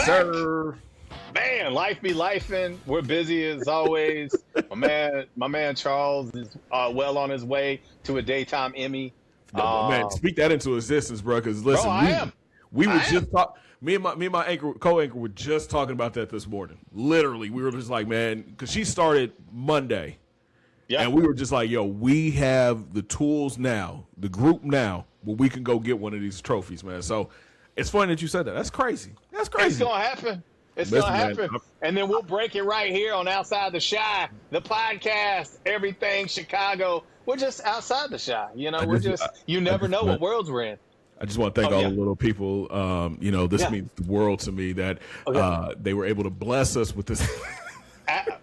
back. sir. Man, life be lifing. We're busy as always. My man Charles is well on his way to a daytime Emmy. No, man, speak that into existence, bro. Because Bro, listen, I am. we were I am. just talk. Me and my anchor co-anchor were just talking about that this morning. Literally, we were just like, man, because she started Monday, Yeah. and we were just like, yo, we have the tools now, the group now, where we can go get one of these trophies, man. So it's funny that you said that. That's crazy. That's crazy. It's gonna happen. It's Listen, gonna man, happen. And then we'll break it right here on Outside the Shy, the podcast, everything Chicago. We're just outside the Shy. You know, you never know what worlds we're in. I just want to thank all the little people. This means the world to me that they were able to bless us with this.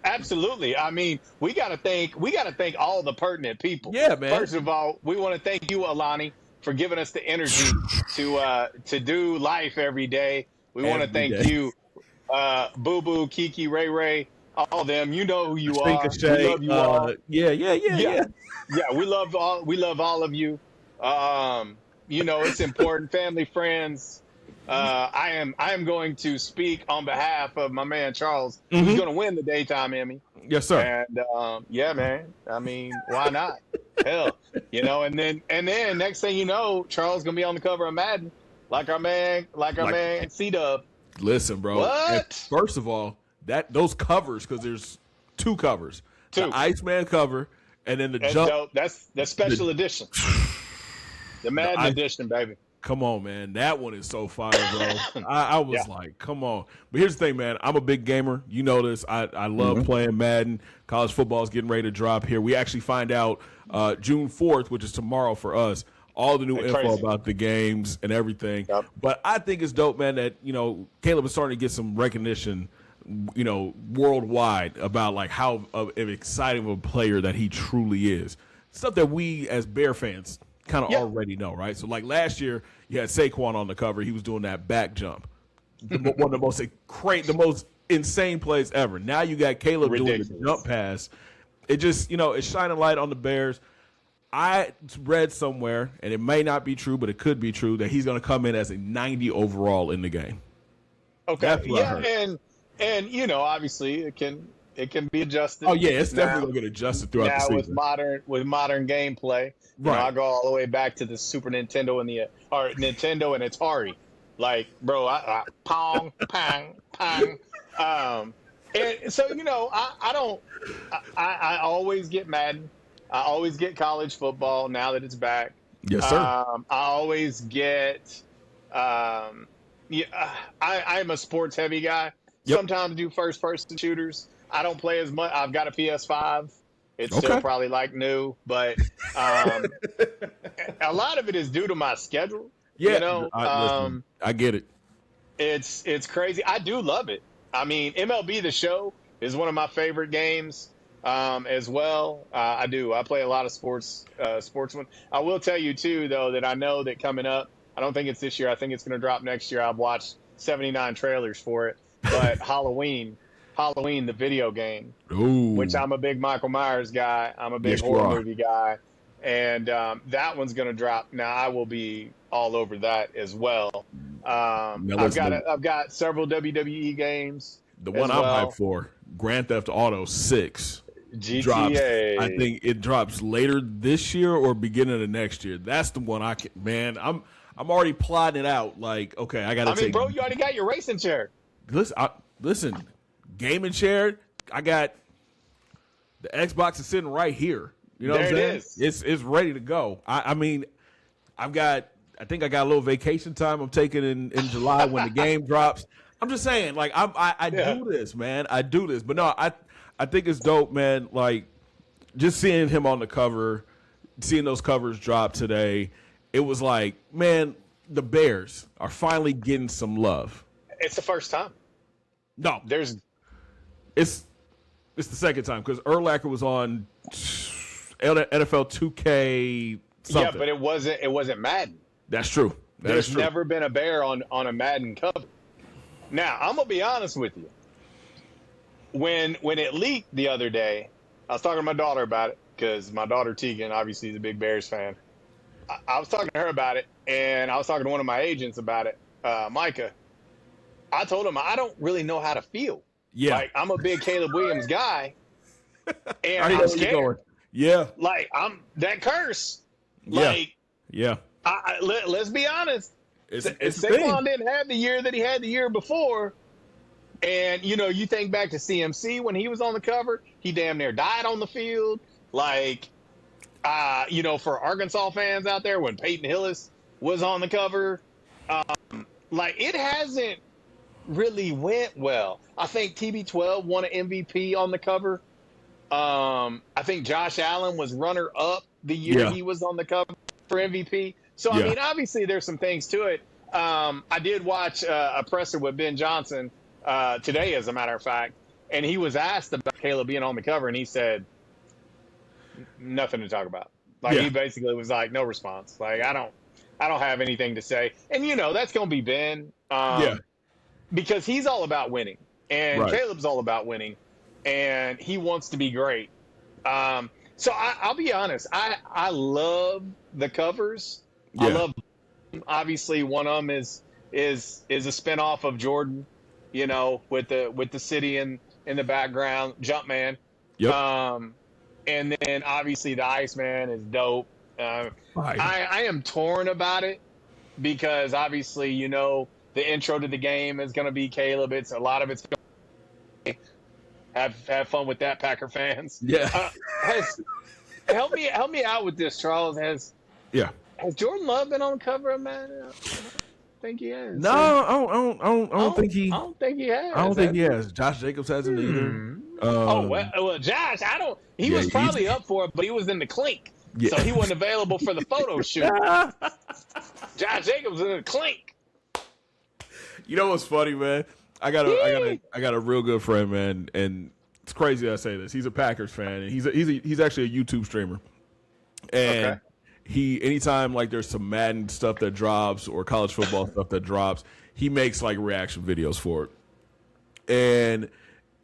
Absolutely. I mean, we got to thank all the pertinent people. Yeah, man. First of all, we want to thank you, Alani, for giving us the energy to do life every day. We want to thank you, Boo Boo, Kiki, Ray Ray, all of them. You know who you are. Shay, we love you all. Yeah. Yeah, we love all of you. It's important. Family, friends. I am going to speak on behalf of my man Charles, who's going to win the daytime Emmy. Yes, sir. And yeah, man. I mean, why not? Hell, and then next thing you know, Charles gonna be on the cover of Madden, like our man C-Dub. Listen, bro. What? First of all, those covers, because there's two covers. Two. The Iceman cover and then That's jump. dope. That's the special edition. The Madden edition, baby. Come on, man. That one is so fire, bro. I was like, come on. But here's the thing, man. I'm a big gamer. You know this. I love playing Madden. College football is getting ready to drop here. We actually find out June 4th, which is tomorrow for us, all the new info about the games and everything. Yep. But I think it's dope, man, that, Caleb is starting to get some recognition, worldwide about like how exciting of a player that he truly is. Stuff that we as Bear fans kind of already know, right? So like last year, you had Saquon on the cover. He was doing that back jump, one of the most insane plays ever. Now you got Caleb doing the jump pass. It just, it's shining light on the Bears. I read somewhere, and it may not be true, but it could be true, that he's going to come in as a 90 overall in the game. Okay. And obviously it can be adjusted. Oh yeah, it's definitely going to get adjusted throughout the season. with modern gameplay. Right. I go all the way back to the Super Nintendo or Nintendo and Atari. Like, bro, pong, pang, pang. And so I always get Madden. I always get college football now that it's back. Yes, sir. I always get. I am a sports heavy guy. Yep. Sometimes do first person shooters. I don't play as much. I've got a PS5. It's still probably like new, but a lot of it is due to my schedule. Yeah, I get it. It's crazy. I do love it. I mean, MLB The Show is one of my favorite games as well. I do. I play a lot of sportsman. I will tell you too, though, that I know that coming up, I don't think it's this year. I think it's going to drop next year. I've watched 79 trailers for it, but Halloween, the video game, which I'm a big Michael Myers guy. I'm a big horror movie guy. And that one's going to drop. Now, I will be all over that as well. I've got several WWE games. The one I'm hyped for, Grand Theft Auto 6. GTA. Drops, I think it drops later this year or beginning of next year. That's the one I'm already plotting it out. Like, okay, I got to take. Bro, you already got your racing chair. Listen, gaming chair. I got the Xbox is sitting right here. You know what I'm saying? It's ready to go. I think I got a little vacation time I'm taking in July when the game drops. I'm just saying, like, I do this, man. I do this. But no, I think it's dope, man. Like, just seeing him on the cover, seeing those covers drop today, it was like, man, the Bears are finally getting some love. It's the first time. No. It's the second time because Urlacher was on NFL 2K something. Yeah, but it wasn't Madden. That's true. There's never been a Bear on a Madden cover. Now, I'm going to be honest with you. When it leaked the other day, I was talking to my daughter about it because my daughter Tegan obviously is a big Bears fan. I was talking to her about it, and I was talking to one of my agents about it, Micah. I told him I don't really know how to feel. Yeah, Like I'm a big Caleb Williams guy, I and already know I'm where you're going. scared. Yeah, Like I'm that curse. yeah, Like yeah. let's be honest. It's a thing. Saquon didn't have the year that he had the year before, and you think back to CMC when he was on the cover, he damn near died on the field. Like for Arkansas fans out there when Peyton Hillis was on the cover, like it hasn't really went well. I think TB12 won an MVP on the cover. I think Josh Allen was runner up the year Yeah, he was on the cover for MVP. So I yeah. mean, obviously there's some things to it. I did watch a presser with Ben Johnson today, as a matter of fact, and he was asked about Caleb being on the cover, and he said nothing to talk about. Like Yeah, he basically was like, no response. Like I don't have anything to say. And that's gonna be Ben, yeah. because he's all about winning, and Right. Caleb's all about winning, and he wants to be great. So I'll be honest. I love the covers. I Yeah. love. Obviously, one of them is a spinoff of Jordan. With the city in the background, Jumpman. Yep. Um, and then obviously the Iceman is dope. Fire. I am torn about it because obviously the intro to the game is going to be Caleb. It's a lot of it's have fun with that, Packer fans. Yeah. Has help me out with this, Charles. Yeah. Has Jordan Love been on the cover of Madden? I don't think he has. No, I don't think he. I don't think he has. I don't think he has. Josh Jacobs hasn't either. Hmm. Oh well, Josh. I don't. He Yeah, was probably up for it, but he was in the clink, yeah. so he wasn't available for the photo shoot. Josh Jacobs in the clink. You know what's funny, man? I got a real good friend, man, and it's crazy I say this. He's a Packers fan, and he's actually a YouTube streamer, Okay. and he anytime like there's some Madden stuff that drops or college football stuff that drops, he makes like reaction videos for it, and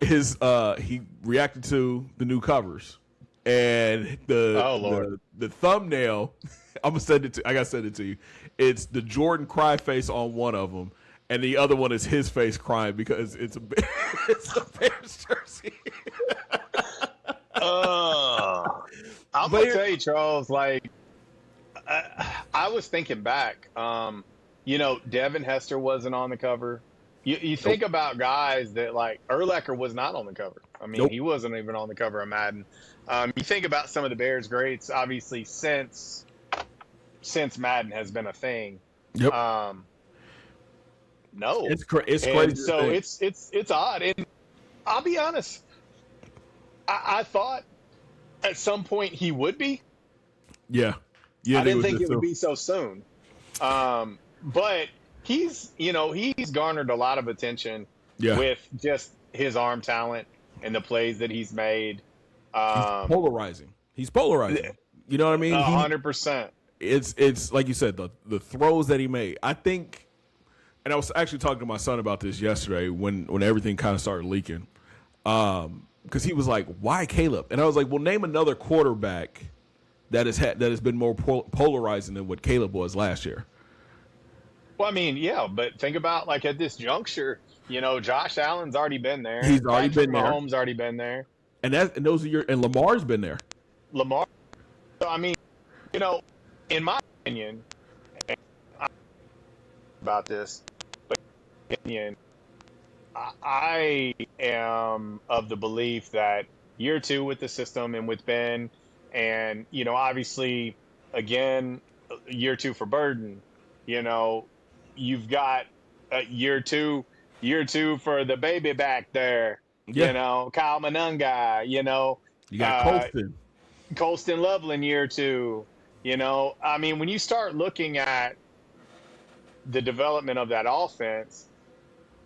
he reacted to the new covers, and Oh Lord. the thumbnail. I gotta send it to you. It's the Jordan cry face on one of them, and the other one is his face crying because it's a it's a Bears jersey. I'm But gonna tell you, Charles. Like, I was thinking back. Devin Hester wasn't on the cover. You think about guys that like Urlacher was not on the cover. I mean, Nope. he wasn't even on the cover of Madden. You think about some of the Bears greats, obviously since Madden has been a thing. Yep. No, It's and crazy. so it's odd. And I'll be honest. I thought at some point he would be. Yeah. Yeah. I didn't think it would be so soon. But he's garnered a lot of attention Yeah. with just his arm talent and the plays that he's made. Polarizing. He's polarizing. You know what I mean? 100%. It's like you said, the throws that he made. I think, and I was actually talking to my son about this yesterday when everything kind of started leaking, because he was like, "Why Caleb?" And I was like, "Well, name another quarterback that has been more polarizing than what Caleb was last year." Well, I mean, yeah, but think about like at this juncture, Josh Allen's already been there. He's already Patrick been there. Mahomes already been there. And Lamar's been there. Lamar. So I mean, in my opinion, and I'm about this, but in my opinion, I am of the belief that year two with the system and with Ben, and obviously, again, year two for Burden. You've got year two for the baby back there. Yeah. Kyle Manunga. You got Colston Loveland year two. I mean, when you start looking at the development of that offense,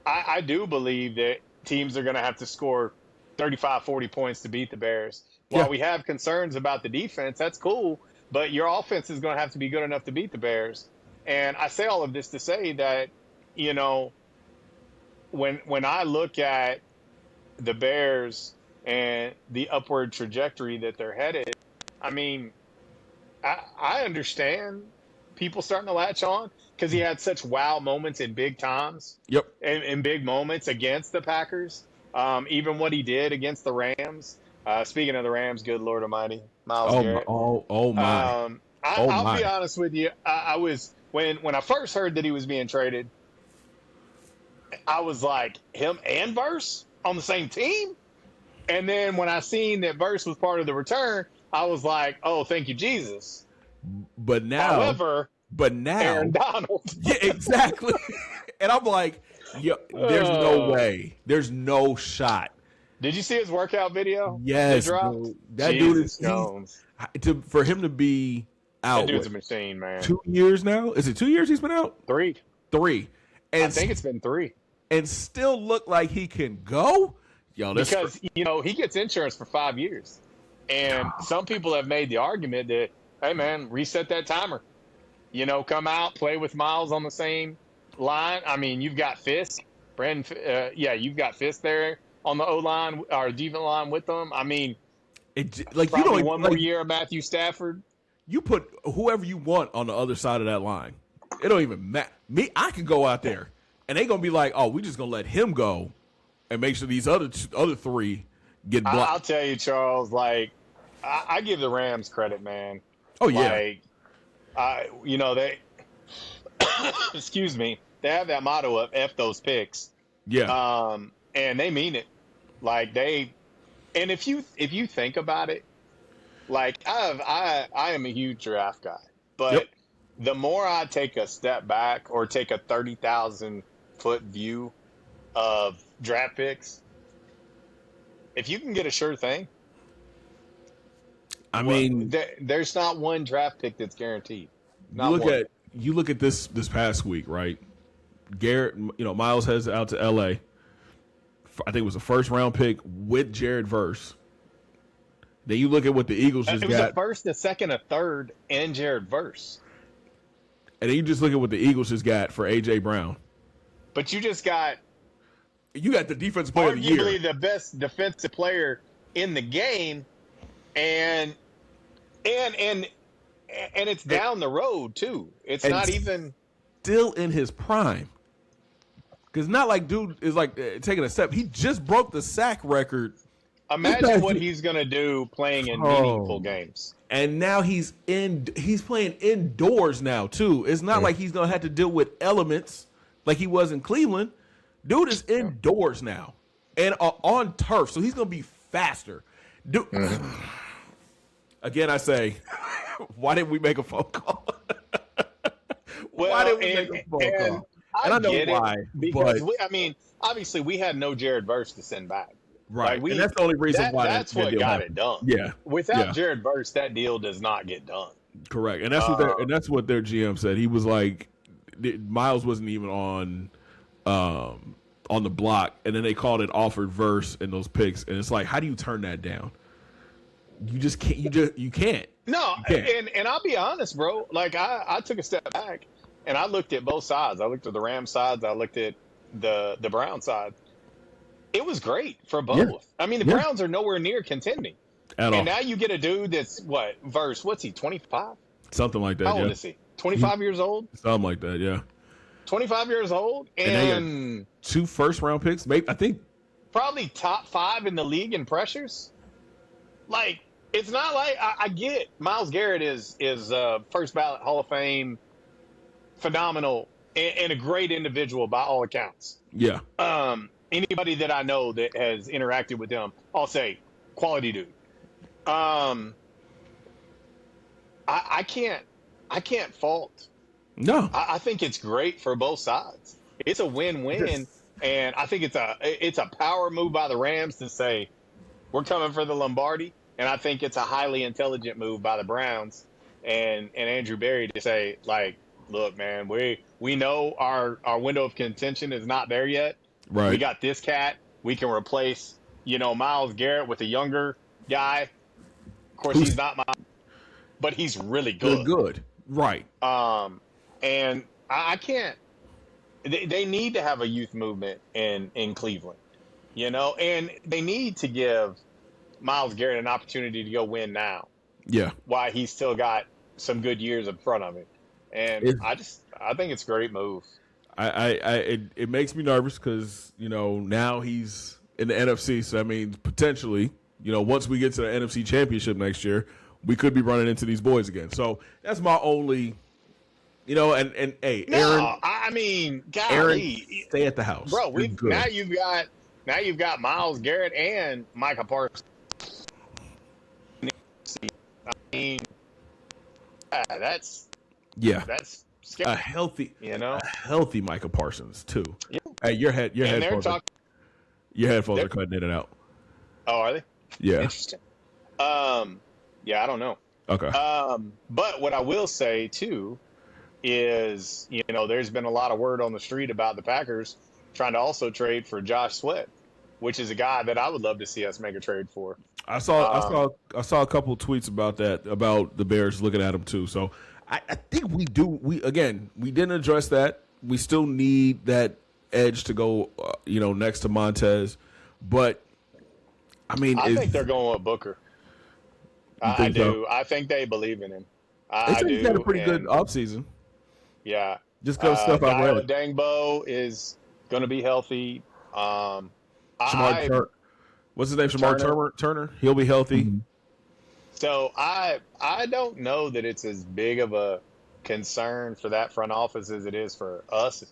I do believe that teams are going to have to score 35, 40 points to beat the Bears. While we have concerns about the defense, that's cool, but your offense is going to have to be good enough to beat the Bears. And I say all of this to say that, when I look at the Bears and the upward trajectory that they're headed, I mean, I understand people starting to latch on because he had such wow moments in big times Yep. and in big moments against the Packers. Even what he did against the Rams. Speaking of the Rams, good Lord Almighty, Miles Oh my. Garrett. Oh my. Oh I'll be my. honest with you. I was when I first heard that he was being traded, I was like, him and Verse on the same team. And then when I seen that Verse was part of the return, I was like, oh, thank you, Jesus. But now, However, but now, Aaron Donald. yeah, exactly. And I'm like, yeah, there's no Oh. way. There's no shot. Did you see his workout video that Yes, dropped? bro. That dude Jesus is Jones. for him to be That out dude's what a machine, man. 2 years now? Is it 2 years he's been out? Three. 3. I And think it's been three. and still look like he can go? Yo, that's Because, he gets insurance for 5 years. And some people have made the argument that, hey, man, reset that timer. Come out, play with Miles on the same line. I mean, you've got Fisk. You've got Fisk there on the O-line or defense line with them. I mean, like you probably don't one more like year of Matthew Stafford. you put whoever you want on the other side of that line. It don't even matter. Me, I can go out there and they gonna be like, oh, we just gonna let him go and make sure these other 3 get blocked. I'll tell you, Charles, like, I give the Rams credit, man. Oh yeah, They, excuse me, they have that motto of F those picks. yeah. And they mean it. Like and if you think about it, like I am a huge draft guy, but Yep. the more I take a step back or take a 30,000-foot view of draft picks, if you can get a sure thing, I mean, there's not one draft pick that's guaranteed. Not you look at this past week, right? Garrett, Miles heads out to L.A. I think it was a first round pick with Jared Verse. Then you look at what the Eagles just It was got. a first, a second, a third, and Jared Verse. And then you just look at what the Eagles just got for A.J. Brown. But you just got You got the defensive player of the year. arguably the best defensive player in the game, and it's down the road too. It's and not even still in his prime. Because not like dude is like taking a step. He just broke the sack record. imagine what he's gonna do playing in meaningful games. And now he's playing indoors now too. It's not like he's gonna have to deal with elements like he was in Cleveland. Dude is indoors now and on turf, so he's gonna be faster. Dude, again, I say, why didn't we make a phone call? Why didn't we make a phone call? And I know why, because but obviously we had no Jared Verse to send back. right, Like and that's the only reason why that's that what deal got happened. it done. Yeah, Without yeah. Jared Verse, that deal does not get done. Correct, and that's what their GM said. He was like, Miles wasn't even on the block, and then they called it offered Verse in those picks, and it's like, how do you turn that down? You just can't. You can't. No, You can't. and I'll be honest, bro. Like I took a step back and I looked at both sides. I looked at the Rams sides. I looked at the Brown side. It was great for both. Yeah. I mean, the Browns are nowhere near contending. At all. And now you get a dude that's Verse? What's he? 25? Something like that. How old Yeah. is he? 25 years old? Something like that. Yeah. 25 years old, and 2 first round picks. Maybe I think. probably top 5 in the league in pressures. Like, it's not like I get Myles Garrett is first ballot Hall of Fame, phenomenal, and a great individual by all accounts. Yeah. Anybody that I know that has interacted with him, I'll say quality dude. I can't fault. No. I think it's great for both sides. It's a win-win, Yes. and I think it's a power move by the Rams to say we're coming for the Lombardi, and I think it's a highly intelligent move by the Browns and Andrew Berry to say, like, look, man, we know our window of contention is not there yet. Right. We got this cat. We can replace, Myles Garrett with a younger guy. Of course, he's not but he's really good. Good. Right. And I can't. They need to have a youth movement in Cleveland, and they need to give Myles Garrett an opportunity to go win now. Yeah. While he's still got some good years in front of him. And It's, I think it's a great move. it makes me nervous because now he's in the NFC, so I mean potentially once we get to the NFC Championship next year, we could be running into these boys again. So that's my only, and hey, No, I mean, Aaron, golly, stay at the house. bro, You're we've good. now you've got Miles Garrett and Micah Parsons. I mean, that's Yeah, scary, a healthy, you know. Micah Parsons too. Yeah, Hey, your and they're headphones are talking. cutting in and out. Oh, are they? Yeah. Interesting. Yeah, I don't know. Okay. But what I will say too is, there's been a lot of word on the street about the Packers trying to also trade for Josh Sweat, which is a guy that I would love to see us make a trade for. I saw Um, a couple of tweets about that, about the Bears looking at him too. So I think we do. We didn't address that. We still need that edge to go, next to Montez. But I mean, I think they're going with Booker. you I think so? do. I think they believe in him. They I said he's had a do. pretty good And offseason. yeah, Just because stuff I've Dio read. Dangbo is going to be healthy. Shamar I what's his name? Shamar Turner. Turner. He'll be healthy. So I don't know that it's as big of a concern for that front office as it is for us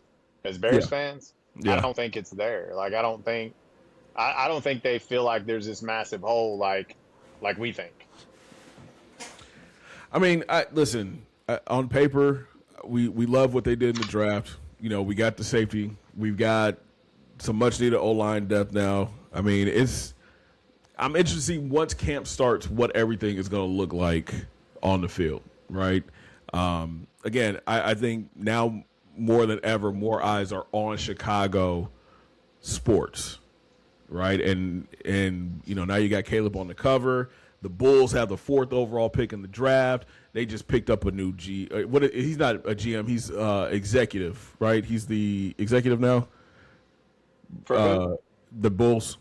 as Bears Yeah. fans. I Yeah. don't think it's there. Like I don't think they feel like there's this massive hole like we think. I mean, listen. On paper, we love what they did in the draft. We got the safety. We've got some much needed O line depth now. I mean, I'm interested to see once camp starts what everything is going to look like on the field, right? Again, I think now more than ever, more eyes are on Chicago sports, right? And now you got Caleb on the cover. The Bulls have the 4th overall pick in the draft. They just picked up a new he's not a GM. He's executive, right? He's the executive now. For who? The Bulls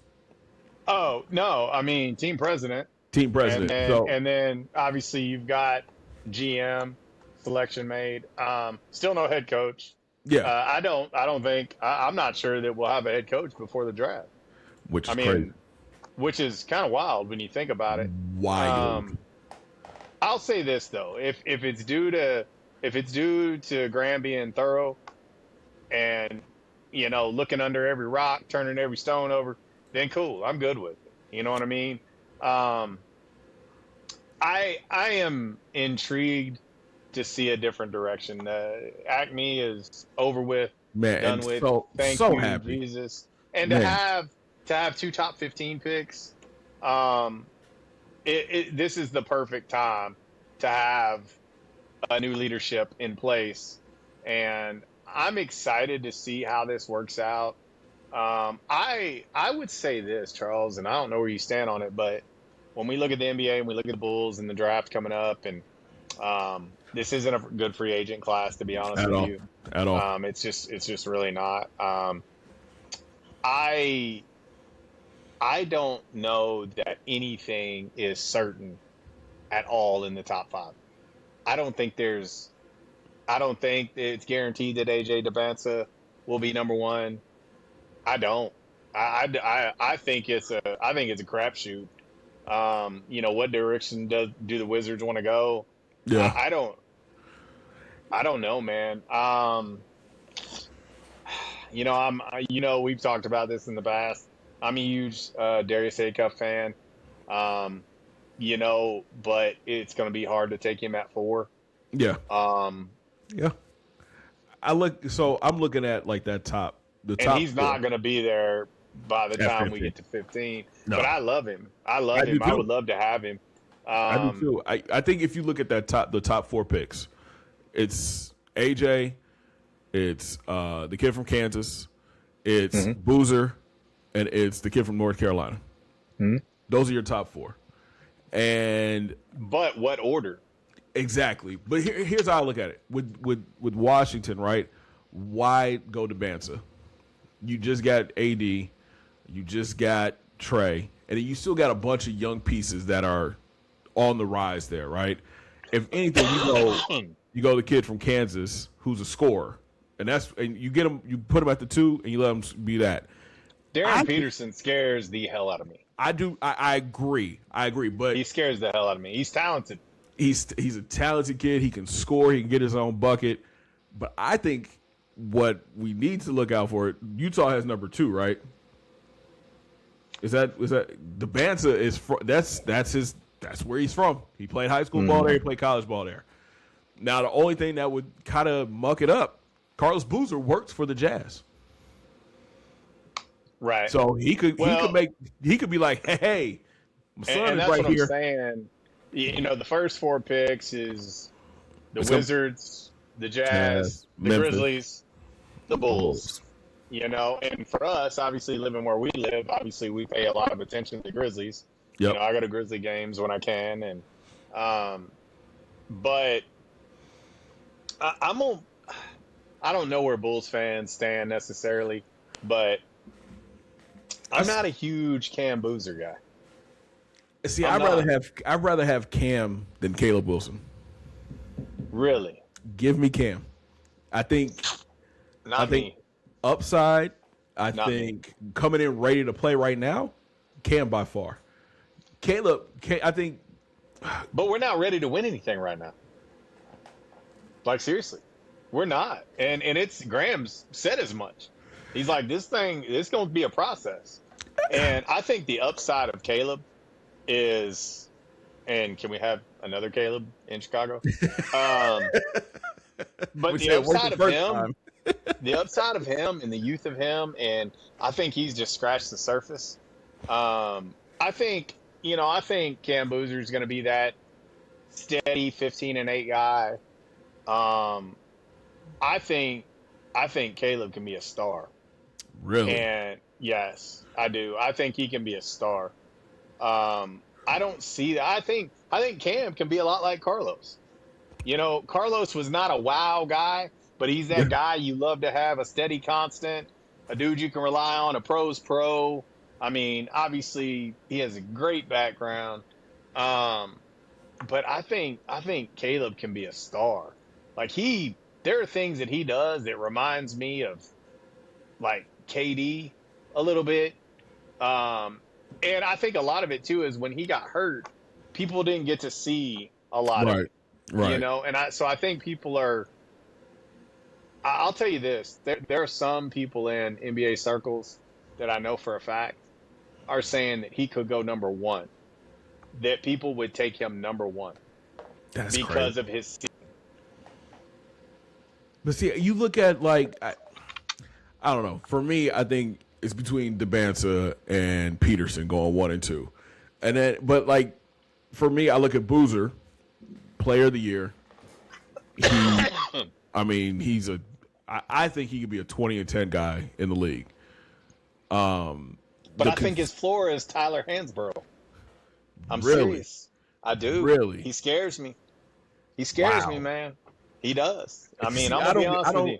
Oh, no, I mean team president. team And president. then So obviously you've got GM selection made. Still no head coach. yeah, I don't think I'm not sure that we'll have a head coach before the draft. which I is crazy, mean, which is kind of wild when you think about it. wild. I'll say this though, if it's due to Graham being thorough and looking under every rock, turning every stone over, then cool, I'm good with it. You know what I mean? I am intrigued to see a different direction. Acme is over with, Man, done and with. Thank so you, happy, Jesus. And man. to have 2 top 15 picks, this is the perfect time to have a new leadership in place, and I'm excited to see how this works out. I would say this, Charles, and I don't know where you stand on it, but when we look at the NBA and we look at the Bulls and the draft coming up, and this isn't a good free agent class, to be honest At with all, you. at all. It's just really not. I I don't know that anything is certain at all in the top 5. I don't think there's. I don't think it's guaranteed that AJ Devanza will be number 1. I don't. I think it's a crapshoot. What direction do the Wizards want to go? Yeah. I don't know, man. We've talked about this in the past. I'm a huge Darius Acuff fan. But it's going to be hard to take him at 4. Yeah. Um, Yeah. I'm looking at like the top and he's 4. not going to be there by the At time we 15. get to 15. No. But I love him. I I do I too. would love to have him. I do too. I think if you look at the top 4 picks, it's AJ, it's the kid from Kansas, it's Boozer, and it's the kid from North Carolina. Those are your top 4. And But what order? exactly. But here's how I look at it. With Washington, right? Why go to Bansa? You just got AD, you just got Trey, and then you still got a bunch of young pieces that are on the rise there, right? If anything, you go to the kid from Kansas who's a scorer, and you get him, you put him at the 2, and you let him be that. Darren Peterson scares the hell out of me. I do. I agree. But he scares the hell out of me. He's talented. He's a talented kid. He can score. He can get his own bucket. But I think what we need to look out for, Utah has number 2, right? Is that the Banza is that's where he's from. He played high school ball there. He played college ball there. Now the only thing that would kind of muck it up, Carlos Boozer works for the Jazz. Right. So he could be like, hey, my son and is that's right what here. I'm saying. You know, the first 4 picks is the Wizards, the Jazz, the Memphis, Grizzlies, the Bulls. You know, and for us, obviously living where we live, obviously we pay a lot of attention to the Grizzlies. Yep. You know, I go to Grizzly games when I can, and but I don't know where Bulls fans stand necessarily, but I'm not a huge Cam Boozer guy. See, I'd rather have Cam than Caleb Wilson. Really? Give me Cam. I think upside. I think coming in ready to play right now, Cam by far. Caleb, I think. But we're not ready to win anything right now. Like, seriously, we're not. And it's Graham's said as much. He's like, it's going to be a process. And I think the upside of Caleb is, and can we have another Caleb in Chicago? But the upside of him, the upside of him and the youth of him, and I think he's just scratched the surface. I think Cam Boozer is going to be that steady 15-8 guy. I think Caleb can be a star. Really? And yes, I do. I think he can be a star. I don't see that. I think Cam can be a lot like Carlos. You know, Carlos was not a wow guy, but he's that guy you love to have, a steady constant, a dude you can rely on, a pro's pro. I mean, obviously he has a great background. But I think Caleb can be a star. Like there are things that he does that reminds me of like KD a little bit. And I think a lot of it too is when he got hurt, people didn't get to see a lot of it. Right. You know, and so I think people are. I'll tell you this: there are some people in NBA circles that I know for a fact are saying that he could go number 1. That people would take him number 1 because of his season. But see, you look at like I don't know. For me, I think it's between DeBanza and Peterson going 1 and 2, and then but like for me, I look at Boozer, Player of the Year. I mean, I think he could be a 20 and 10 guy in the league. But I think his floor is Tyler Hansborough. I'm serious. I do. Really? He scares me. He scares me, man. He does. I mean, I'm gonna be honest with you.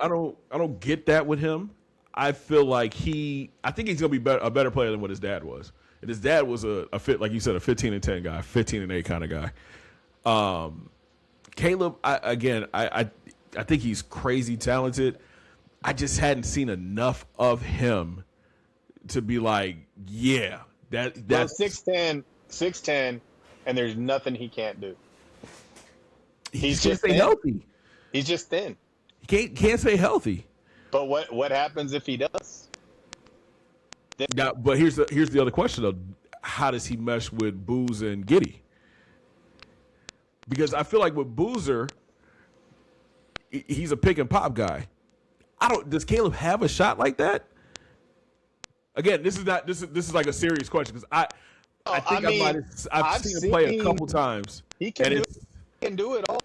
I don't get that with him. I feel like I think he's gonna be a better player than what his dad was. And his dad was a fit, like you said, a 15 and 10 guy, 15 and 8 kind of guy. Caleb, I think he's crazy talented. I just hadn't seen enough of him to be like, yeah, that's 6'10", and there's nothing he can't do. He's just stay healthy. He's just thin. He can't stay healthy. But what happens if he does? Now, but here's the other question though: how does he mesh with Booz and Giddey? Because I feel like with Boozer, he's a pick and pop guy. Does Caleb have a shot like that? Again, this is like a serious question because I've seen him play a couple times. He can do it all.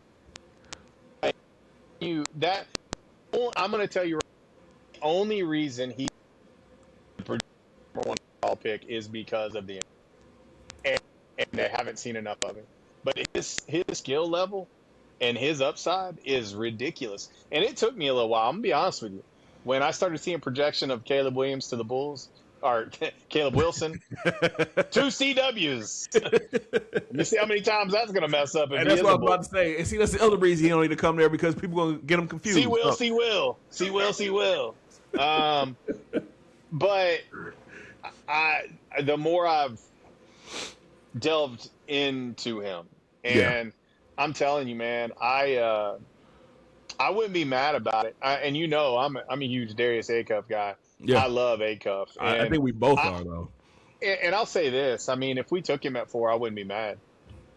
I'm going to tell you, the only reason he number 1 overall pick is because of the and they haven't seen enough of him. But his skill level and his upside is ridiculous. And it took me a little while. I'm going to be honest with you. When I started seeing projection of Caleb Williams to the Bulls, or Caleb Wilson. 2 CWs. You see how many times that's going to mess up if And he that's is what a I'm about bull. to say. And see, that's the other reason he don't need to come there because people going to get him confused. See will, see will, see will, see will. But I, the more I've delved into him, Yeah. and I'm telling you, man, I wouldn't be mad about it. And you know, I'm a huge Darius Acuff guy. Yeah. I love Acuff, I and think we both I are, though. and I'll say this. I mean, if we took him at 4, I wouldn't be mad.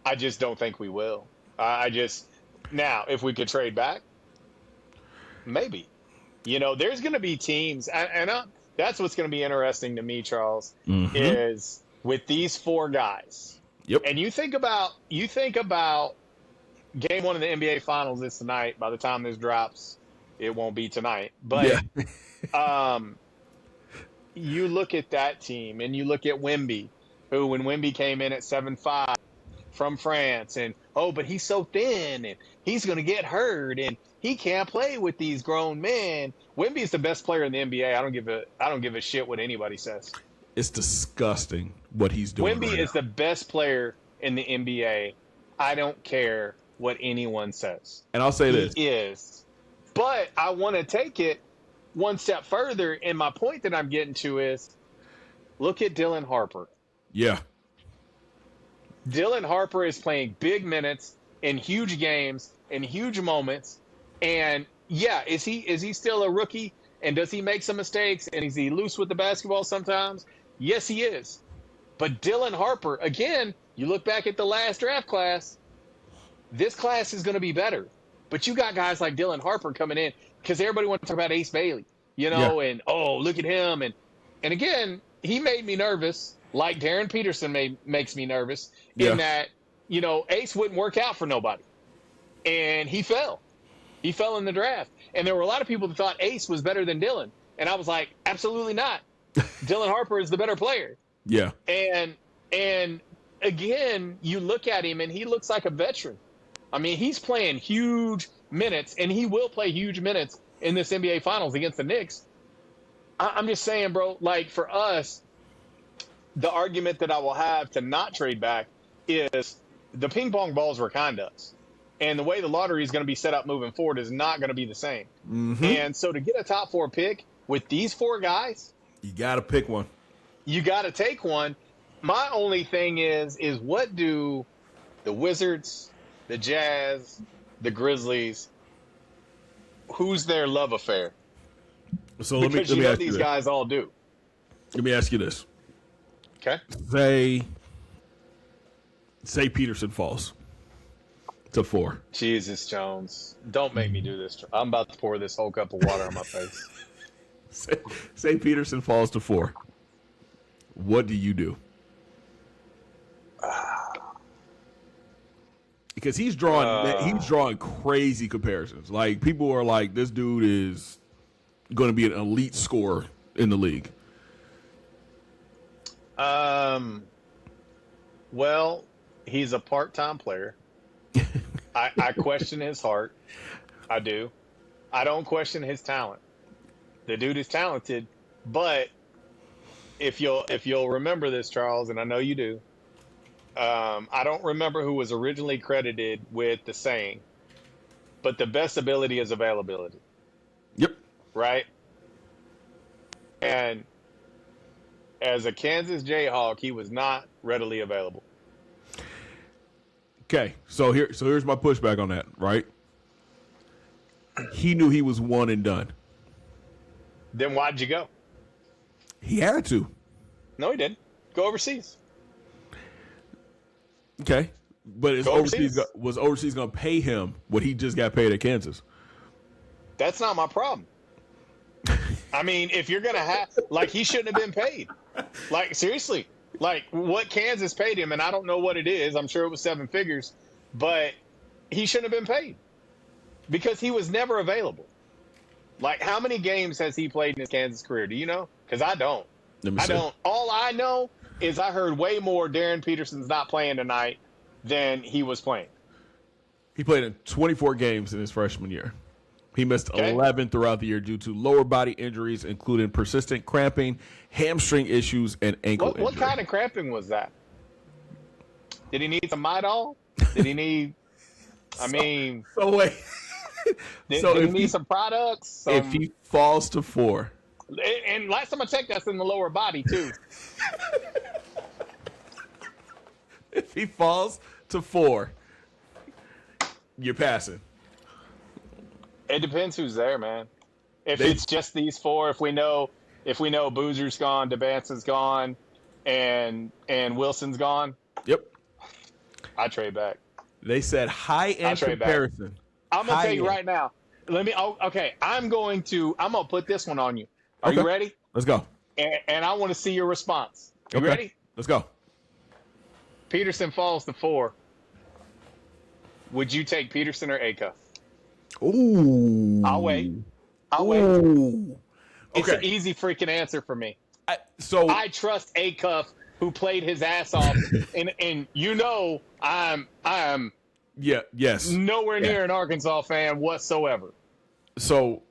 I just don't think we will. I just now, if we could trade back, maybe. You know, there's going to be teams, that's what's going to be interesting to me, Charles, Mm-hmm. is with these 4 guys. Yep. And you think about game 1 of the NBA Finals is tonight. By the time this drops, it won't be tonight. But Yeah. um, you look at that team, and you look at Wemby, who when Wemby came in at 7'5" from France, and but he's so thin, and he's going to get hurt, and he can't play with these grown men. Wemby is the best player in the NBA. I don't give a shit what anybody says. It's disgusting what he's doing Wemby right is now. the best player in the NBA. I don't care what anyone says. And I'll say He this. is. But I want to take it one step further, and my point that I'm getting to is look at Dylan Harper. Yeah. Dylan Harper is playing big minutes in huge games, in huge moments. And yeah, is he still a rookie? And does he make some mistakes? And is he loose with the basketball sometimes? Yes, he is. But Dylan Harper, again, you look back at the last draft class, this class is going to be better. But you got guys like Dylan Harper coming in because everybody wants to talk about Ace Bailey, and look at him. And again, he made me nervous, like Darren Peterson makes me nervous in that, Ace wouldn't work out for nobody. And he fell. He fell in the draft. And there were a lot of people that thought Ace was better than Dylan. And I was like, absolutely not. Dylan Harper is the better player. Yeah. And again, you look at him and he looks like a veteran. I mean, he's playing huge minutes, and he will play huge minutes in this NBA Finals against the Knicks. I'm just saying, bro, like for us, the argument that I will have to not trade back is the ping pong balls were conducts. And the way the lottery is going to be set up moving forward is not going to be the same. Mm-hmm. And so to get a top 4 pick with these 4 guys, You got to pick one. you got to take one. My only thing is what do the Wizards, the Jazz, the Grizzlies, who's their love affair? So Because let me ask you these this. guys all do. Let me ask you this. Okay. Say Peterson falls to 4. Jesus, Jones. Don't make me do this. I'm about to pour this whole cup of water on my face. Say Peterson falls to 4. What do you do? Because he's drawing crazy comparisons. Like people are like, this dude is going to be an elite scorer in the league. Well, he's a part-time player. I question his heart. I do. I don't question his talent. The dude is talented, but if you'll remember this, Charles, and I know you do, I don't remember who was originally credited with the saying, but the best ability is availability. Yep. Right? And as a Kansas Jayhawk, he was not readily available. Okay, so here's my pushback on that, right? He knew he was one and done. Then why'd you go? He had to. No, he didn't. Go overseas. Okay, but is Go overseas. overseas going to pay him what he just got paid at Kansas? That's not my problem. I mean, if you're going to have, like, he shouldn't have been paid. Like, seriously. Like, what Kansas paid him, and I don't know what it is. I'm sure it was 7 figures. But he shouldn't have been paid. Because he was never available. Like, how many games has he played in his Kansas career? Do you know? Because I don't. I don't. All I know is I heard way more Darren Peterson's not playing tonight than he was playing. He played in 24 games in his freshman year. He missed Okay. 11 throughout the year due to lower body injuries, including persistent cramping, hamstring issues, and ankle What injury. kind of cramping was that? Did he need some Midol? Did he need? I So, mean, so wait. So did he need some products? if Some. he falls to 4, And last time I checked, that's in the lower body too. if he falls to 4, you're passing. It depends who's there, man. If They- it's just these four, if we know Boozer's gone, DeBanson's gone, and Wilson's gone, Yep. I trade back. They said high end trade back. comparison. I'm gonna High tell you end. right now. Okay. I'm gonna put this one on you. Are you Okay. ready? Let's go. And I want to see your response. You Okay. ready? Let's go. Peterson falls to 4. Would you take Peterson or Acuff? Ooh. I'll wait. I'll wait. Ooh. It's an Okay. easy freaking answer for me. So I trust Acuff, who played his ass off, and I'm yes. nowhere near an Arkansas fan whatsoever. So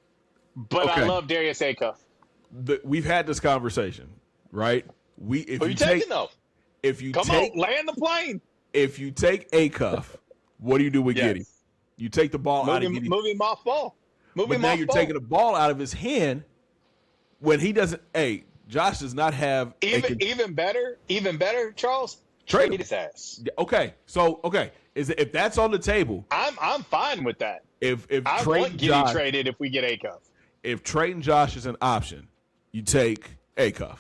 But Okay. I love Darius Acuff. we've had this conversation, right? If Who you you take taking though? if you Come take on, land the plane. if you take Acuff, what do you do with Yes. Giddey? You take the ball out of Giddey. Move him off ball. Move But him now off you're ball. taking the ball out of his hand when he doesn't. Hey, Josh does not have even better, Charles. Trade Trade him. his ass. Okay, if that's on the table, I'm fine with that. if I Trayton want Giddy Josh, traded if we get Acuff. if Trayton Josh is an option, you take Acuff.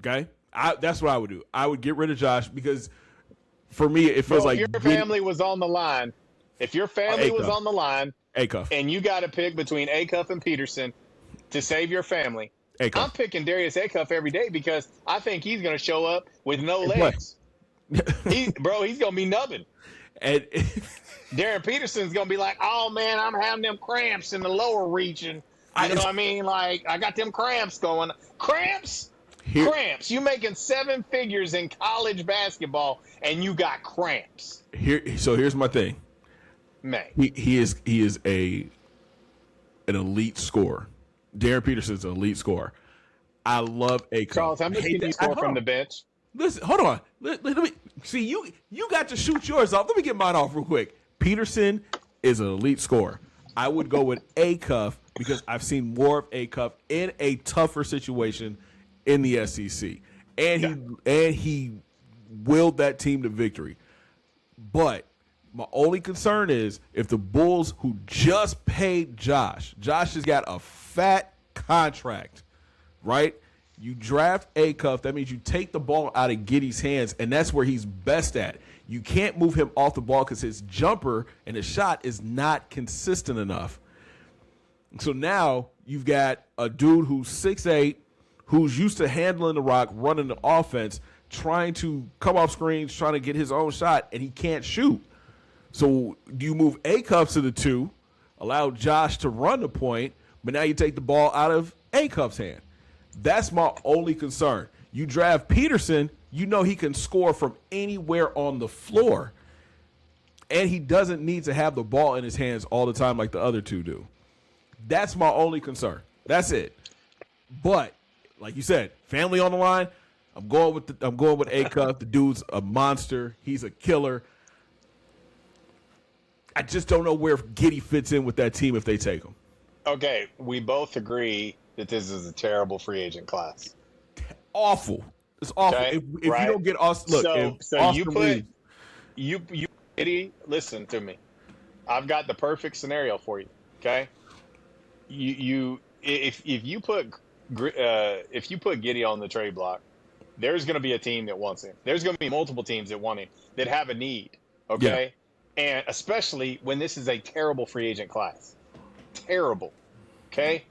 Okay, that's what I would do. I would get rid of Josh because for me it feels Bro, like if your family was on the line, Acuff. and you got to pick between Acuff and Peterson to save your family, Acuff. I'm picking Darius Acuff every day because I think he's going to show up with no play. legs. He's going to be nubbing. And Darren Peterson's going to be like, oh, man, I'm having them cramps in the lower region. You know what I mean? Like, I got them cramps going. Cramps? Cramps. You making 7 figures in college basketball, and you got cramps. So here's my thing. Man. He is an elite scorer. Darren Peterson's an elite scorer. I love Acuff. Charles, how much can you score from the bench? Listen, hold on. Let me see. You got to shoot yours off. Let me get mine off real quick. Peterson is an elite scorer. I would go with Acuff because I've seen more of Acuff in a tougher situation in the SEC, and he willed that team to victory. But my only concern is if the Bulls, who just paid Josh has got a fat contract, right? You draft Acuff, that means you take the ball out of Giddey's hands, and that's where he's best at. You can't move him off the ball because his jumper and his shot is not consistent enough. So now you've got a dude who's 6'8", who's used to handling the rock, running the offense, trying to come off screens, trying to get his own shot, and he can't shoot. So do you move Acuff to the 2, allow Josh to run the point, but now you take the ball out of Acuff's hand? That's my only concern. You draft Peterson, you know he can score from anywhere on the floor, and he doesn't need to have the ball in his hands all the time like the other two do. That's my only concern. That's it. But like you said, family on the line. I'm going with Acuff. The dude's a monster. He's a killer. I just don't know where Giddey fits in with that team if they take him. Okay, we both agree that this is a terrible free agent class. Awful. It's awful. Okay, If you don't get Austin, look. So Austin you put Reeves, you Giddey. Listen to me. I've got the perfect scenario for you. Okay, if you put Giddey on the trade block, there's going to be a team that wants him. There's going to be multiple teams that want him that have a need. Okay, and especially when this is a terrible free agent class. Terrible. Okay,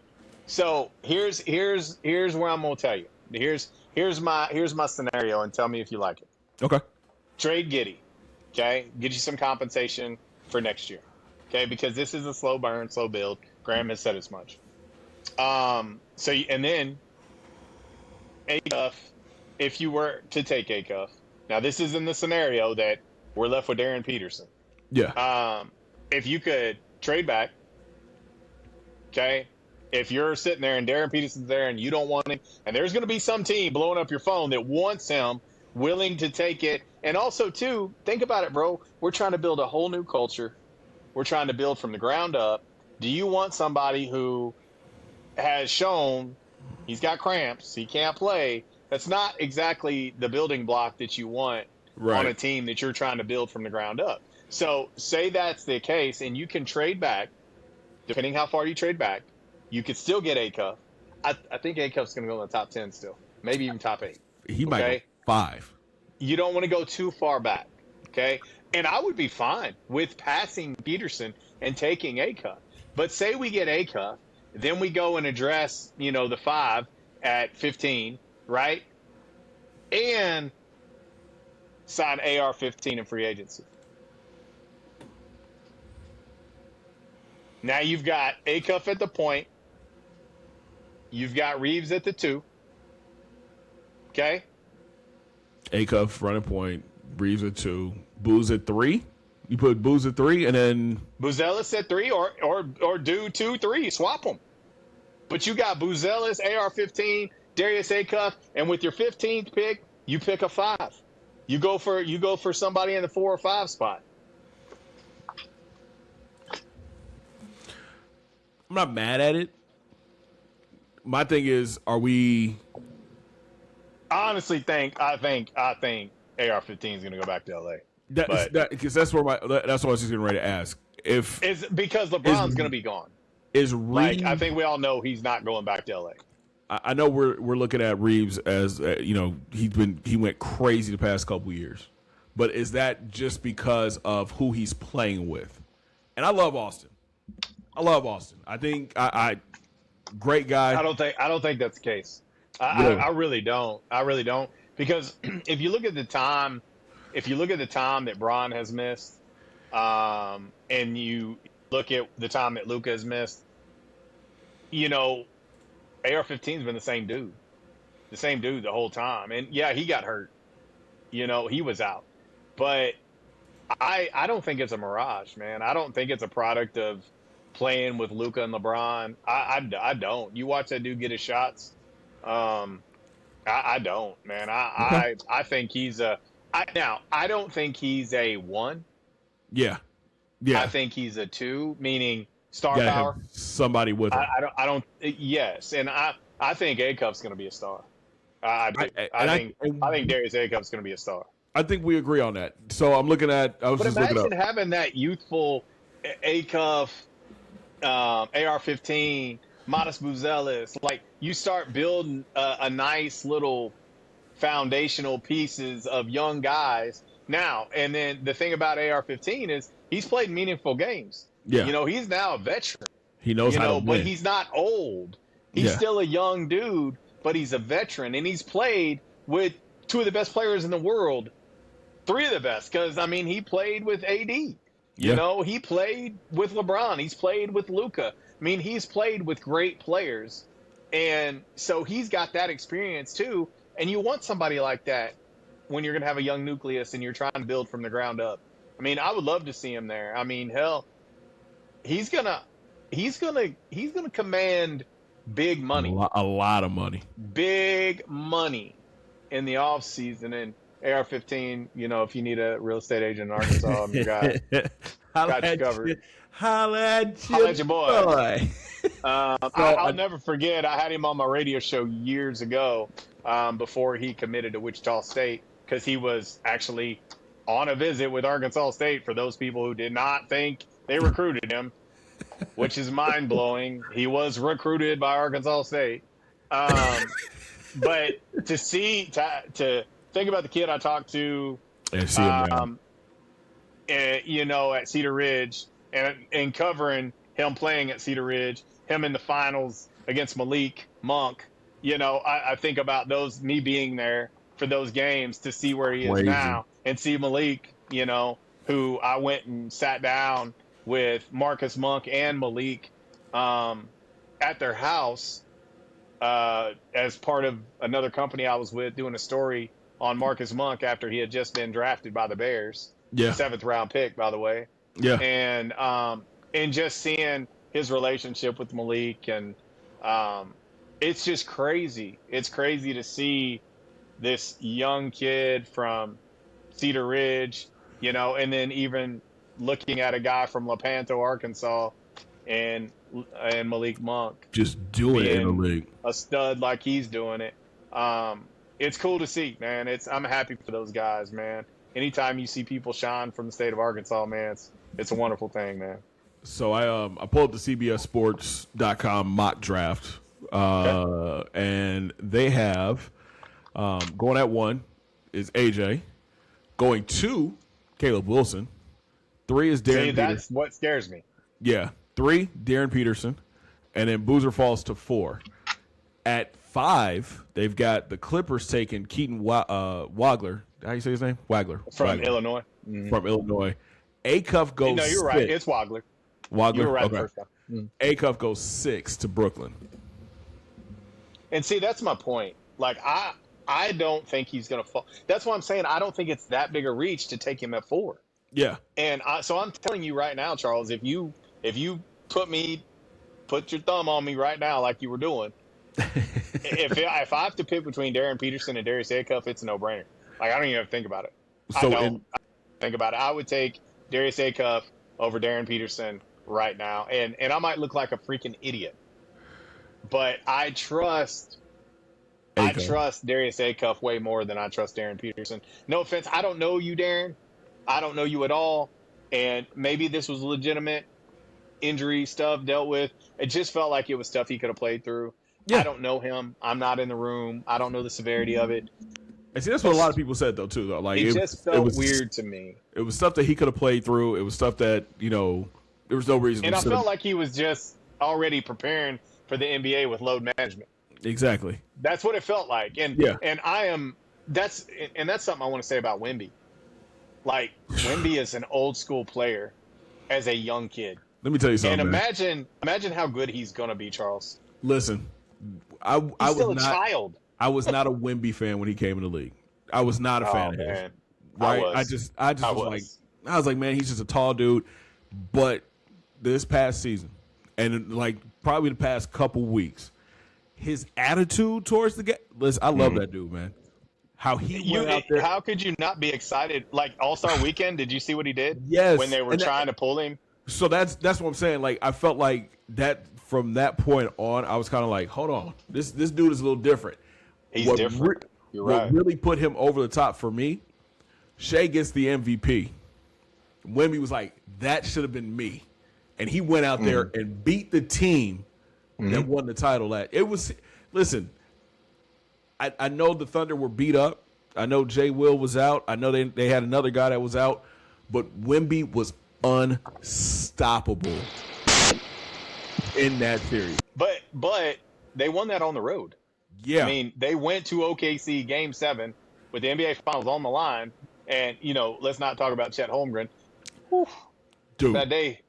so here's where I'm going to tell you. Here's my scenario, and tell me if you like it. okay. Trade Giddey. Okay, get you some compensation for next year. Okay, because this is a slow burn, slow build. Graham has said as much. And then Acuff, if you were to take Acuff, now this is in the scenario that we're left with Darren Peterson. Yeah. If you could trade back, Okay. If you're sitting there and Darren Peterson's there and you don't want him, and there's going to be some team blowing up your phone that wants him, willing to take it. And also, too, think about it, bro. We're trying to build a whole new culture. We're trying to build from the ground up. Do you want somebody who has shown he's got cramps, he can't play? That's not exactly the building block that you want on a Right. team that you're trying to build from the ground up. So, say that's the case, and you can trade back, depending how far you trade back, you could still get Acuff. I think Acuff's going to go in the top 10 still, maybe even top 8. He might go Okay. 5. You don't want to go too far back. Okay. And I would be fine with passing Peterson and taking Acuff. But say we get Acuff, then we go and address, the 5 at 15, right? And sign AR-15 in free agency. Now you've got Acuff at the point. You've got Reeves at the 2. Okay. Acuff running point, Reeves at 2, Booz at 3. You put Booz at 3, and then Buzelis at 3, or do 2, 3, swap them. But you got Buzelis, AR-15, Darius Acuff, and with your 15th pick, you pick a 5. You go for somebody in the 4 or 5 spot. I'm not mad at it. My thing is, are we? I honestly think AR-15 is going to go back to LA. Because that's where that's what I was just getting ready to ask. If It's because LeBron's going to be gone. is Reeves, I think we all know he's not going back to LA. I know we're looking at Reeves as he went crazy the past couple years, but is that just because of who he's playing with? And I love Austin. I think I great guy. I don't think that's the case. Really? I really don't. Because if you look at the time that Bron has missed, and you look at the time that Luka has missed, AR-15's been the same dude the whole time. And yeah, he got hurt. He was out. But I don't think it's a mirage, man. I don't think it's a product of playing with Luka and LeBron. I don't. You watch that dude get his shots. I don't, man. I think he's I don't think he's a 1. Yeah. I think he's a 2, meaning star Gotta power. have somebody with him. I don't. Yes, and I think Acuff's going to be a star. I think Darius Acuff's going to be a star. I think we agree on that. So I'm looking at. I was But just looking imagine up. having that youthful Acuff, AR-15, Modest Buzelis. Like, you start building a nice little foundational pieces of young guys now. And then the thing about AR-15 is he's played meaningful games. Yeah. He's now a veteran. He knows how to win. But he's not old. He's still a young dude, but he's a veteran, and he's played with 2 of the best players in the world, 3 of the best, because he played with AD. He played with LeBron. He's played with Luka. He's played with great players, and so he's got that experience too. And you want somebody like that when you're going to have a young nucleus and you're trying to build from the ground up. I would love to see him there. Hell, he's gonna command big money, a lot of money, big money in the off season. And AR-15, if you need a real estate agent in Arkansas, I'm your guy. Got you covered. Holla at your boy. I'll never forget. I had him on my radio show years ago, before he committed to Wichita State, because he was actually on a visit with Arkansas State. For those people who did not think they recruited him, which is mind blowing, he was recruited by Arkansas State. But to think about the kid I talked to, and see him at Cedar Ridge, and covering him playing at Cedar Ridge, him in the finals against Malik Monk. I think about me being there for those games to see where he is now, and see Malik, who I went and sat down with Marcus Monk and Malik at their house as part of another company I was with, doing a story on Marcus Monk after he had just been drafted by the Bears. Yeah. 7th round pick, by the way. Yeah. And just seeing his relationship with Malik, and it's just crazy. It's crazy to see this young kid from Cedar Ridge, and then even looking at a guy from Lepanto, Arkansas, and Malik Monk Just doing it in the being league. a stud like he's doing it. It's cool to see, man. I'm happy for those guys, man. Anytime you see people shine from the state of Arkansas, man, it's a wonderful thing, man. So I pulled up the CBSSports.com mock draft, and they have going at 1 is AJ, going 2 Caleb Wilson, 3 is Darren See, Peterson. that's what scares me. Yeah, 3 Darren Peterson, and then Boozer falls to 4. At 5, they've got the Clippers taking Keaton Wagler. How you say his name? Wagler. From Illinois. Mm-hmm. From Illinois. Acuff goes. No, you're 6. right. It's Wagler. Wagler. You were right okay. the first time. Acuff goes 6 to Brooklyn. And see, that's my point. Like, I don't think he's going to fall. That's why I'm saying I don't think it's that big a reach to take him at 4. Yeah. And so I'm telling you right now, Charles, if you put your thumb on me right now, like you were doing, if I have to pick between Darren Peterson and Darius Acuff, it's a no-brainer. Like, I don't even have to think about it. I don't think about it. I would take Darius Acuff over Darren Peterson right now, and I might look like a freaking idiot, but I trust Darius Acuff way more than I trust Darren Peterson. No offense, I don't know you, Darren. I don't know you at all, and maybe this was legitimate injury stuff dealt with. It just felt like it was stuff he could have played through. Yeah. I don't know him. I'm not in the room. I don't know the severity of it. And see, that's what a lot of people said, though, too. Though. Like, it just felt weird to me. It was stuff that he could have played through. It was stuff that, there was no reason. And I felt like he was just already preparing for the NBA with load management. Exactly. That's what it felt like. And that's something I want to say about Wemby. Like, Wemby is an old school player as a young kid. Let me tell you something. And imagine how good he's gonna be, Charles. Listen, I was still a not child. I was not a Wemby fan when he came in the league. I was not a fan of his. Right? I was like, man, he's just a tall dude. But this past season, and like probably the past couple weeks, his attitude towards the game. Listen, I love that dude, man. How he went out there. How could you not be excited? Like All-Star Weekend, did you see what he did? Yes. When they were trying to pull him. So that's what I'm saying. Like, I felt like that from that point on, I was kind of like, hold on, this dude is a little different. He's different. You're right. What really put him over the top for me, Shea gets the MVP. Wemby was like, that should have been me. And he went out there and beat the team that won the title. Listen, I know the Thunder were beat up. I know Jay Will was out. I know they had another guy that was out. But Wemby was unstoppable in that series. But they won that on the road. Yeah. I mean, they went to OKC Game 7 with the NBA Finals on the line. And, let's not talk about Chet Holmgren. Whew. Dude. Bad day,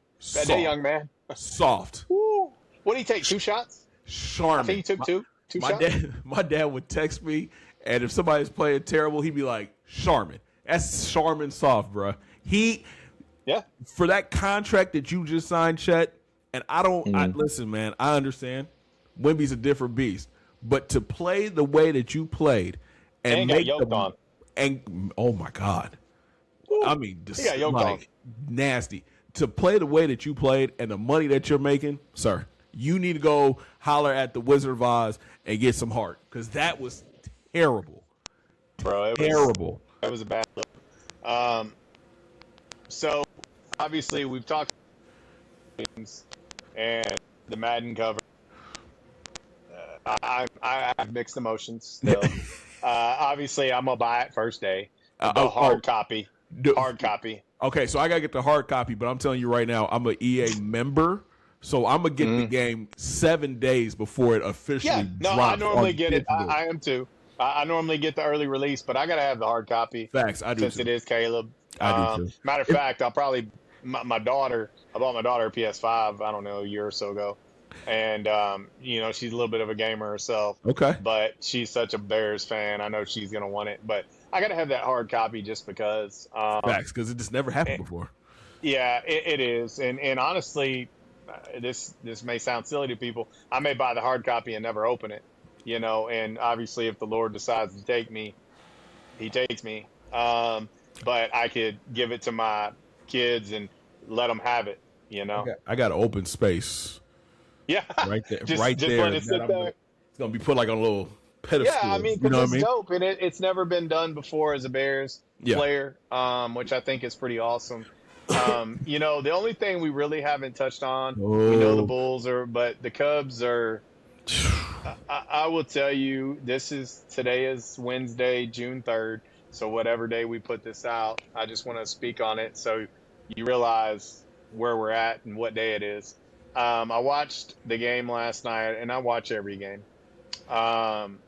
young man. Soft. Woo. What did he take, 2 shots? Charmin. I think he took two shots. My dad would text me, and if somebody's playing terrible, he'd be like, Charmin. That's Charmin soft, bro. For that contract that you just signed, Chet, and listen, man, I understand. Wemby's a different beast. But to play the way that you played and make on. And oh my God. Woo. I mean, nasty. To play the way that you played and the money that you're making, sir, you need to go holler at the Wizard of Oz and get some heart, because that was terrible. Bro, terrible. It was a bad look. So obviously we've talked and the Madden cover. I have mixed emotions still. Obviously, I'm gonna buy it first day. Hard copy. Hard copy. Okay, so I gotta get the hard copy, but I'm telling you right now, I'm an EA member, so I'm gonna get the game 7 days before it officially drops. I normally get it. I am too. I normally get the early release, but I gotta have the hard copy. Facts, I do since too. It is Caleb. I do too. Matter of fact, I'll probably I bought my daughter a PS5. I don't know, a year or so ago. And, she's a little bit of a gamer herself. Okay. But she's such a Bears fan. I know she's going to want it. But I got to have that hard copy just because. Facts, because it just never happened before. Yeah, it is. And honestly, this may sound silly to people. I may buy the hard copy and never open it, and obviously if the Lord decides to take me, he takes me. But I could give it to my kids and let them have it, I got open space Yeah. right there, just right just there. let it sit there. It's gonna be put like on a little Yeah, I pedestal. mean, You because know what I it's mean? dope, and it's never been done before as a Bears Yeah. player, which I think is pretty awesome. The only thing we really haven't touched on, we know the Oh, Bulls but the Cubs are. I will tell you, today is Wednesday, June 3rd. So whatever day we put this out, I just want to speak on it so you realize where we're at and what day it is. I watched the game last night, and I watch every game. Um,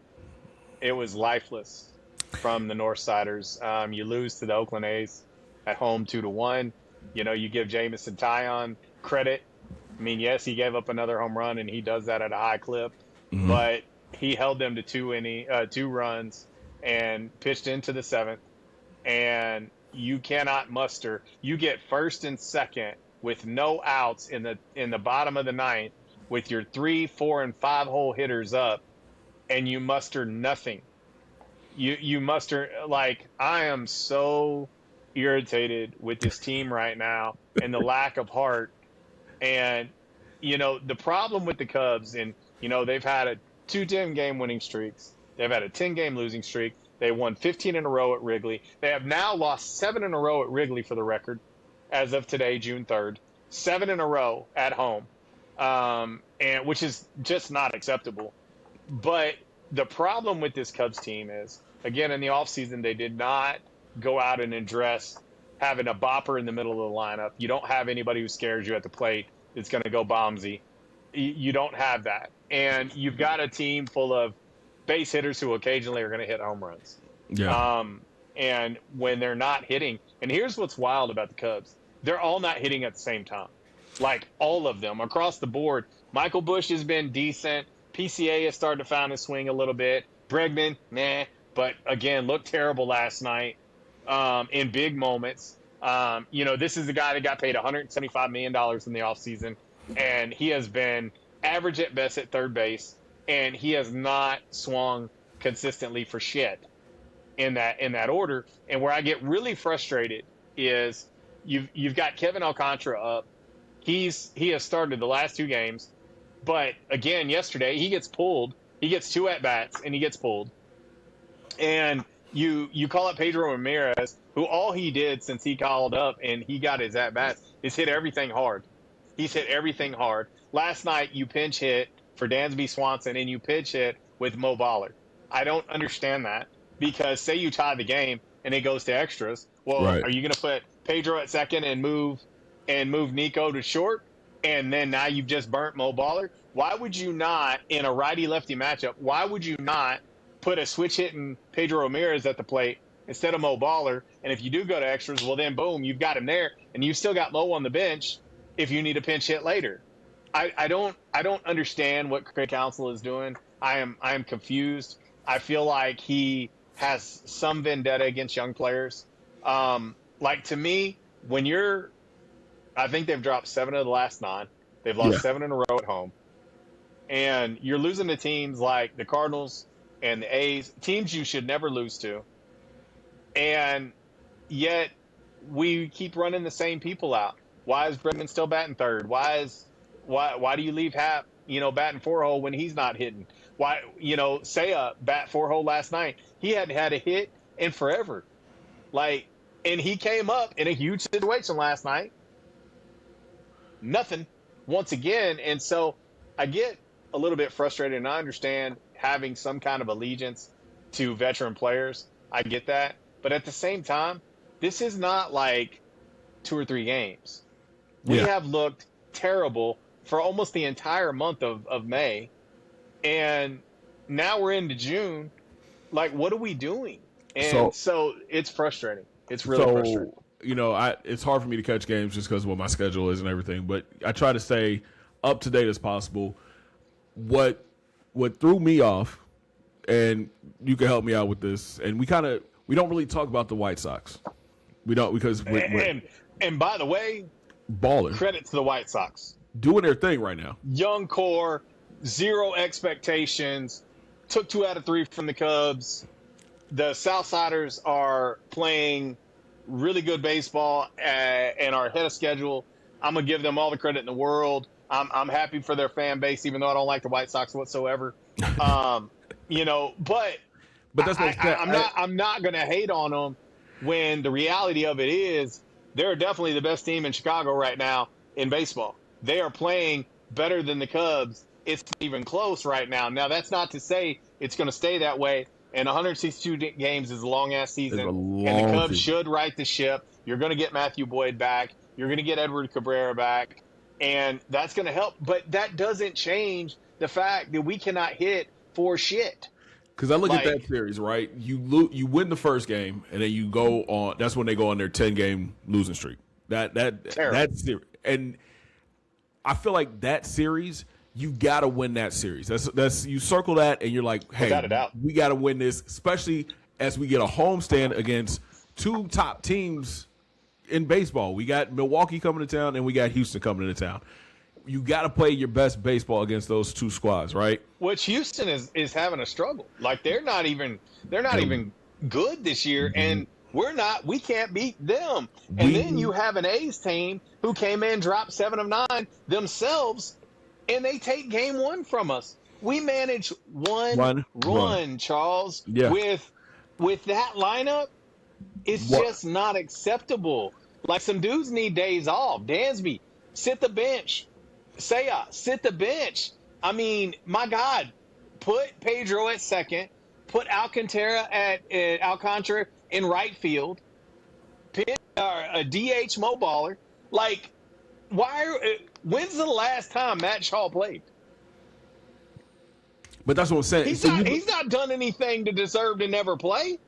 it was lifeless from the Northsiders. You lose to the Oakland A's at home 2-1. You give Jamison Tyon credit. I mean, yes, he gave up another home run, and he does that at a high clip, but he held them to 2 runs and pitched into the seventh. And you cannot muster. You get first and second with no outs in the bottom of the ninth with your 3, 4, and 5 hole hitters up, and you muster nothing. You muster, like, I am so irritated with this team right now and the lack of heart. And the problem with the Cubs, and they've had a 2-10 game winning streaks. They've had a 10-game losing streak. They won 15 in a row at Wrigley. They have now lost 7 in a row at Wrigley for the record, as of today, June 3rd. 7 in a row at home, and which is just not acceptable. But the problem with this Cubs team is, again, in the offseason, they did not go out and address having a bopper in the middle of the lineup. You don't have anybody who scares you at the plate. It's going to go bombsy. You don't have that. And you've got a team full of base hitters who occasionally are going to hit home runs. yeah. And when they're not hitting, and here's what's wild about the Cubs, they're all not hitting at the same time. Like, all of them across the board. Michael Busch has been decent. PCA has started to find his swing a little bit. Bregman, meh. But again, looked terrible last night in big moments. This is the guy that got paid $175 million in the offseason, and he has been average at best at third base, and he has not swung consistently for shit in that order. And where I get really frustrated is you've got Kevin Alcantara up. He has started the last 2 games, but again yesterday he gets pulled. He gets 2 at bats and he gets pulled. And you call up Pedro Ramirez, who all he did since he called up and he got his at bats is hit everything hard. He's hit everything hard. Last night you pinch hit for Dansby Swanson and you pitch hit with Mo Baller. I don't understand that, because say you tie the game and it goes to extras. Well, Right. Are you going to put Pedro at second and move Nico to short? And then now you've just burnt Mo Baller. Why would you not, in a righty-lefty matchup, why would you not put a switch-hitting Pedro Ramirez at the plate instead of Mo Baller? And if you do go to extras, well, then boom, you've got him there, and you've still got Mo on the bench if you need a pinch hit later. I don't understand what Craig Counsell is doing. I am confused. I feel like he has some vendetta against young players. Like, to me, I think they've dropped 7 of the last 9. They've lost 7 in a row at home. And you're losing to teams like the Cardinals and the A's, teams you should never lose to. And yet we keep running the same people out. Why is Bregman still batting third? Why do you leave Hap, batting 4-hole when he's not hitting? Why, Seiya bat 4-hole last night. He hadn't had a hit in forever. And he came up in a huge situation last night. Nothing once again. And so I get a little bit frustrated, and I understand having some kind of allegiance to veteran players. I get that. But at the same time, this is not like 2 or 3 games. We have looked terrible for almost the entire month of May. And now we're into June. Like, what are we doing? And so it's frustrating. It's really frustrating. It's hard for me to catch games just because of what my schedule is and everything. But I try to stay up to date as possible. What threw me off, and you can help me out with this, and we don't really talk about the White Sox. We don't, because and by the way, baller. credit to the White Sox. doing their thing right now. Young core, zero expectations. Took 2 out of 3 from the Cubs. The Southsiders are playing really good baseball and are ahead of schedule. I'm gonna give them all the credit in the world. I'm happy for their fan base, even though I don't like the White Sox whatsoever. But But that's what I'm not gonna hate on them when the reality of it is they're definitely the best team in Chicago right now in baseball. They are playing better than the Cubs. It's not even close right now. Now that's not to say it's going to stay that way. And 162 games is a long ass season, and the Cubs should right the ship. You're going to get Matthew Boyd back. You're going to get Edward Cabrera back, and that's going to help. But that doesn't change the fact that we cannot hit for shit. Because I look at that series, right? You win the first game, and then you go on. That's when they go on their 10-game losing streak. That's and I feel like that series, you got to win that series. That's you circle that, and you're like, hey, we got to win this, especially as we get a homestand against two top teams in baseball. We got Milwaukee coming to town, and we got Houston coming into town. You got to play your best baseball against those two squads, right? Which Houston is having a struggle. Like they're not even good this year, and we can't beat them. And then you have an A's team who came in, dropped 7 of 9 themselves, and they take game 1 from us. We manage one run, Charles. Yeah. With that lineup, it's just not acceptable. Like some dudes need days off. Dansby, sit the bench. Saya, sit the bench. I mean, my God, put Pedro at second, put Alcantara Alcantara in right field, a DH Mo Baller. Like, when's the last time Matt Shaw played? But that's what I'm saying. He's not done anything to deserve to never play.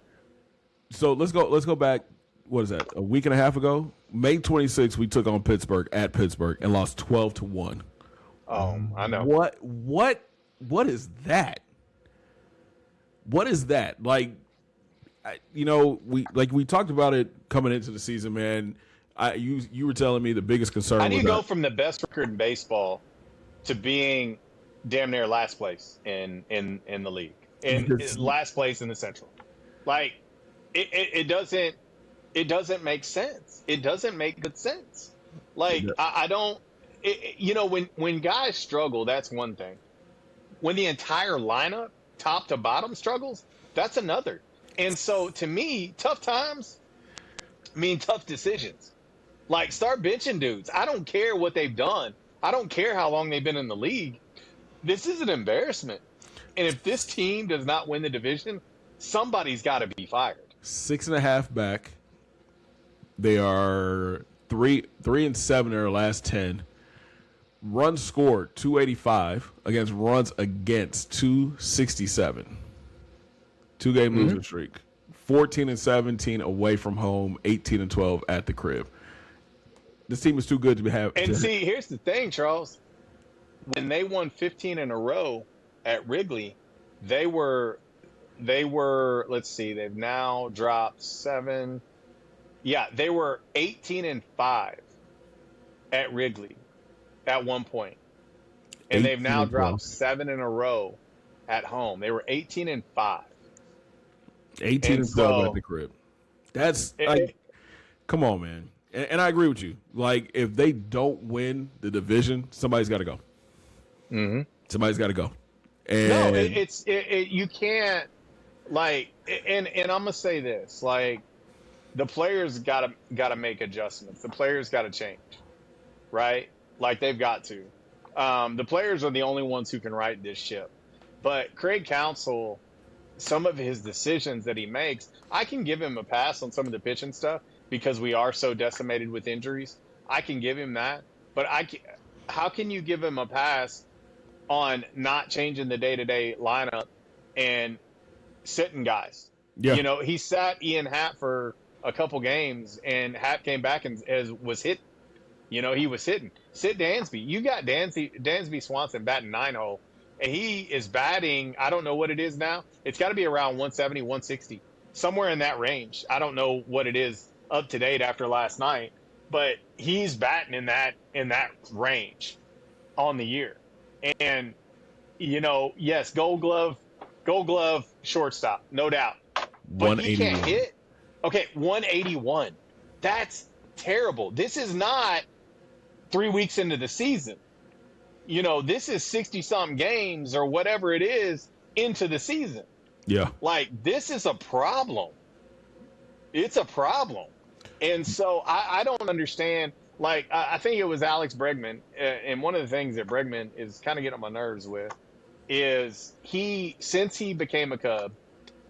So let's go back. What is that? A week and a half ago, May 26th, we took on Pittsburgh at Pittsburgh and lost 12-1. I know. What is that? What is that? Like, we talked about it coming into the season, man. You were telling me the biggest concern. How do you go from the best record in baseball to being damn near last place in the league, in last place in the Central? Like, it doesn't make sense. It doesn't make good sense. Like, I don't. When guys struggle, that's one thing. When the entire lineup, top to bottom, struggles, that's another. And so, to me, tough times mean tough decisions. Like, start benching dudes. I don't care what they've done. I don't care how long they've been in the league. This is an embarrassment. And if this team does not win the division, somebody's got to be fired. 6.5 back. They are 3-7 in their last 10. Runs scored 285 against runs against 267. 2-game losing streak. 14-17 away from home, 18-12 at the crib. This team is too good to have. And see, here's the thing, Charles. When they won 15 in a row at Wrigley, they were let's see, they've now dropped 7. Yeah, they were 18-5 at Wrigley at one point. And they've now dropped 7 in a row at home. They were 18-5. 18-12 at the crib. That's come on, man. And I agree with you. Like, if they don't win the division, somebody's got to go. Mm-hmm. Somebody's got to go. And no, you can't, like, and I'm gonna say this, like, the players gotta make adjustments. The players gotta change, right? Like, they've got to. The players are the only ones who can right this ship. But Craig Counsell, some of his decisions that he makes, I can give him a pass on some of the pitching stuff because we are so decimated with injuries. I can give him that. But how can you give him a pass on not changing the day-to-day lineup and sitting guys? Yeah. He sat Ian Happ for a couple games, and Happ came back and was hit. He was hitting. Sit Dansby. You got Dansby Swanson batting 9-hole, and he is batting, I don't know what it is now. It's got to be around 170, 160, somewhere in that range. I don't know what it is up to date after last night, but he's batting in that range. on the year. And, yes, gold glove, shortstop, no doubt. But he can't 181. hit. Okay, 181. That's terrible. This is not 3 weeks into the season. This is 60 something games or whatever it is into the season. Yeah. Like, this is a problem. It's a problem. And so I don't understand. Like, I think it was Alex Bregman. And one of the things that Bregman is kind of getting on my nerves with is since he became a Cub,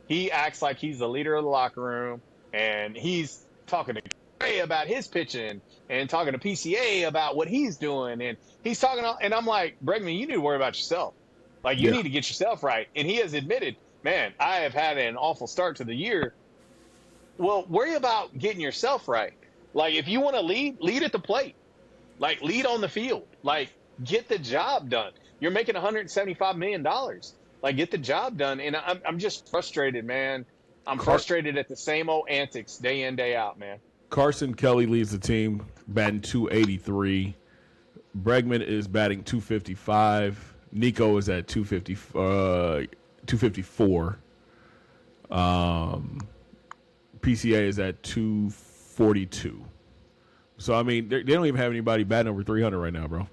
he acts like he's the leader of the locker room, and he's talking to Gray about his pitching and talking to PCA about what he's doing. And he's talking, and I'm like, Bregman, you need to worry about yourself. Like, you need to get yourself right. And he has admitted, man, I have had an awful start to the year. Well, worry about getting yourself right. Like, if you want to lead at the plate. Like, lead on the field. Like, get the job done. You're making $175 million. Like, get the job done. And I'm just frustrated, man. I'm frustrated at the same old antics day in, day out, man. Carson Kelly leads the team, batting 283. Bregman is batting 255. Nico is at 254. PCA is at 242. So, I mean, they don't even have anybody batting over 300 right now, bro.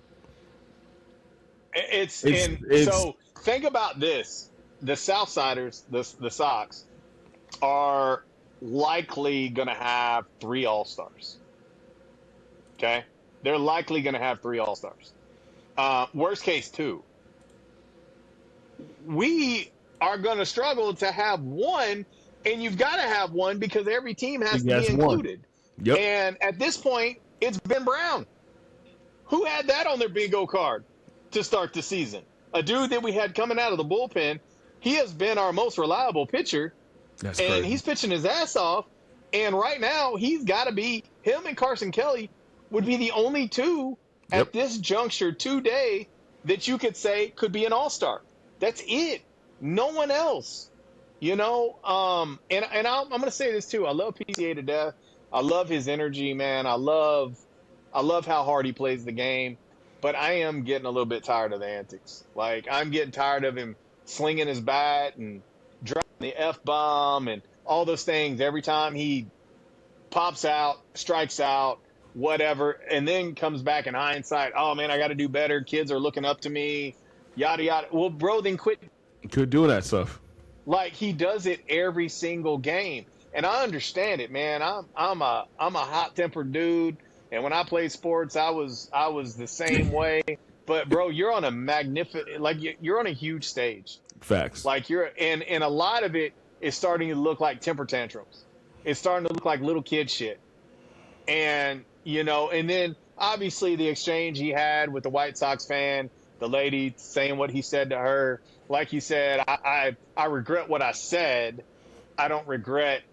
So think about this. The Southsiders, the Sox, are likely going to have 3 All-Stars. Okay? They're likely going to have 3 All-Stars. Worst case, 2. We are going to struggle to have 1, and you've got to have 1 because every team has to be included. Yep. And at this point, it's Ben Brown. Who had that on their bingo card to start the season? A dude that we had coming out of the bullpen. He has been our most reliable pitcher. That's and crazy. He's pitching his ass off. And right now, he's got to be – him and Carson Kelly would be the only 2 at this juncture today that you could say could be an all-star. That's it. No one else. And I'm going to say this too. I love PCA to death. I love his energy, man. I love how hard he plays the game. But I am getting a little bit tired of the antics. Like, I'm getting tired of him slinging his bat and dropping the F-bomb and all those things every time he pops out, strikes out, whatever, and then comes back in hindsight, oh, man, I got to do better. Kids are looking up to me, yada, yada. Well, bro, then quit doing that stuff. Like, he does it every single game. And I understand it, man. I'm a hot-tempered dude. And when I played sports, I was the same way. But bro, you're on a you're on a huge stage. Facts. Like and a lot of it is starting to look like temper tantrums. It's starting to look like little kid shit. And and then obviously the exchange he had with the White Sox fan, the lady saying what he said to her. Like you said, I regret what I said. I don't regret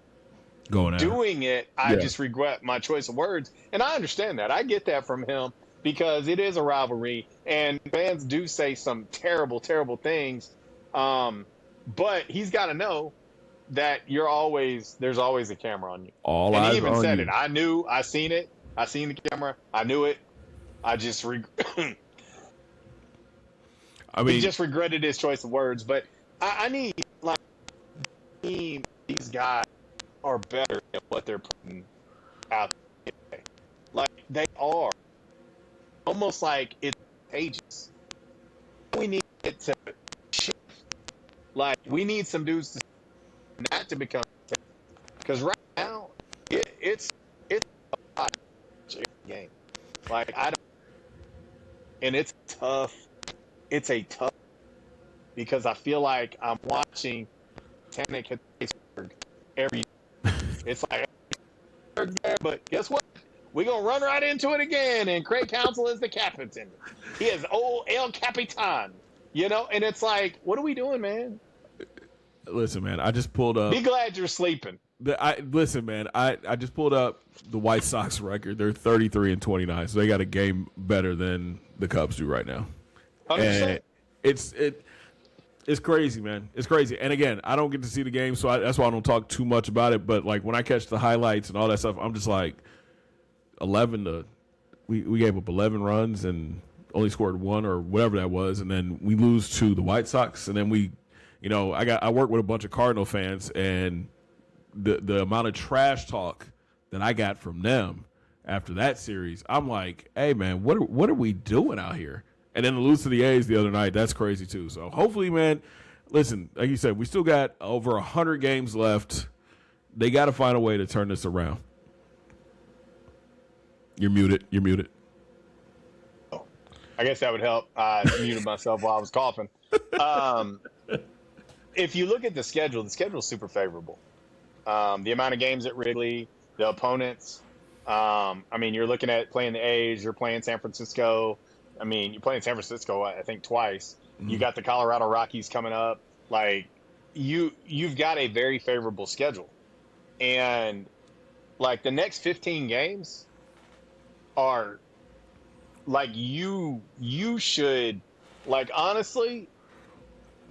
doing it. I just regret my choice of words. And I understand that. I get that from him because it is a rivalry and fans do say some terrible, terrible things. But he's got to know that there's always a camera on you. And he even said it. I seen it. I seen the camera. I knew it. I just he just regretted his choice of words. But I need these guys are better at what they're putting out there. Like, they are. Almost like it's pages. We need it to shift. Like, we need some dudes to become, because right now it's a game. Like, and it's tough. It's a tough because I feel like I'm watching Tannic hit Pittsburgh every. It's like, but guess what? We're going to run right into it again. And Craig Counsell is the captain. He is old El Capitan, and it's like, what are we doing, man? Listen, man, I just pulled up. Be glad you're sleeping. Listen, man, I just pulled up the White Sox record. They're 33-29, so they got a game better than the Cubs do right now. 100%. And it's crazy, man. It's crazy. And again, I don't get to see the game, so that's why I don't talk too much about it. But like when I catch the highlights and all that stuff, I'm just like, we gave up 11 runs, and only scored one or whatever that was, and then we lose to the White Sox, and then we, I work with a bunch of Cardinal fans, and the amount of trash talk that I got from them after that series, I'm like, hey man, what are we doing out here? And then to lose to the A's the other night, that's crazy too. So hopefully, man, listen, like you said, we still got over 100 games left. They got to find a way to turn this around. You're muted. I guess that would help. I muted myself while I was coughing. If you look at the schedule is super favorable. The amount of games at Wrigley, the opponents. You're looking at playing the A's, you're playing San Francisco. You're playing San Francisco, I think, twice. You got the Colorado Rockies coming up. Like, you've got a very favorable schedule. And, like, the next 15 games are, like, you should, like, honestly,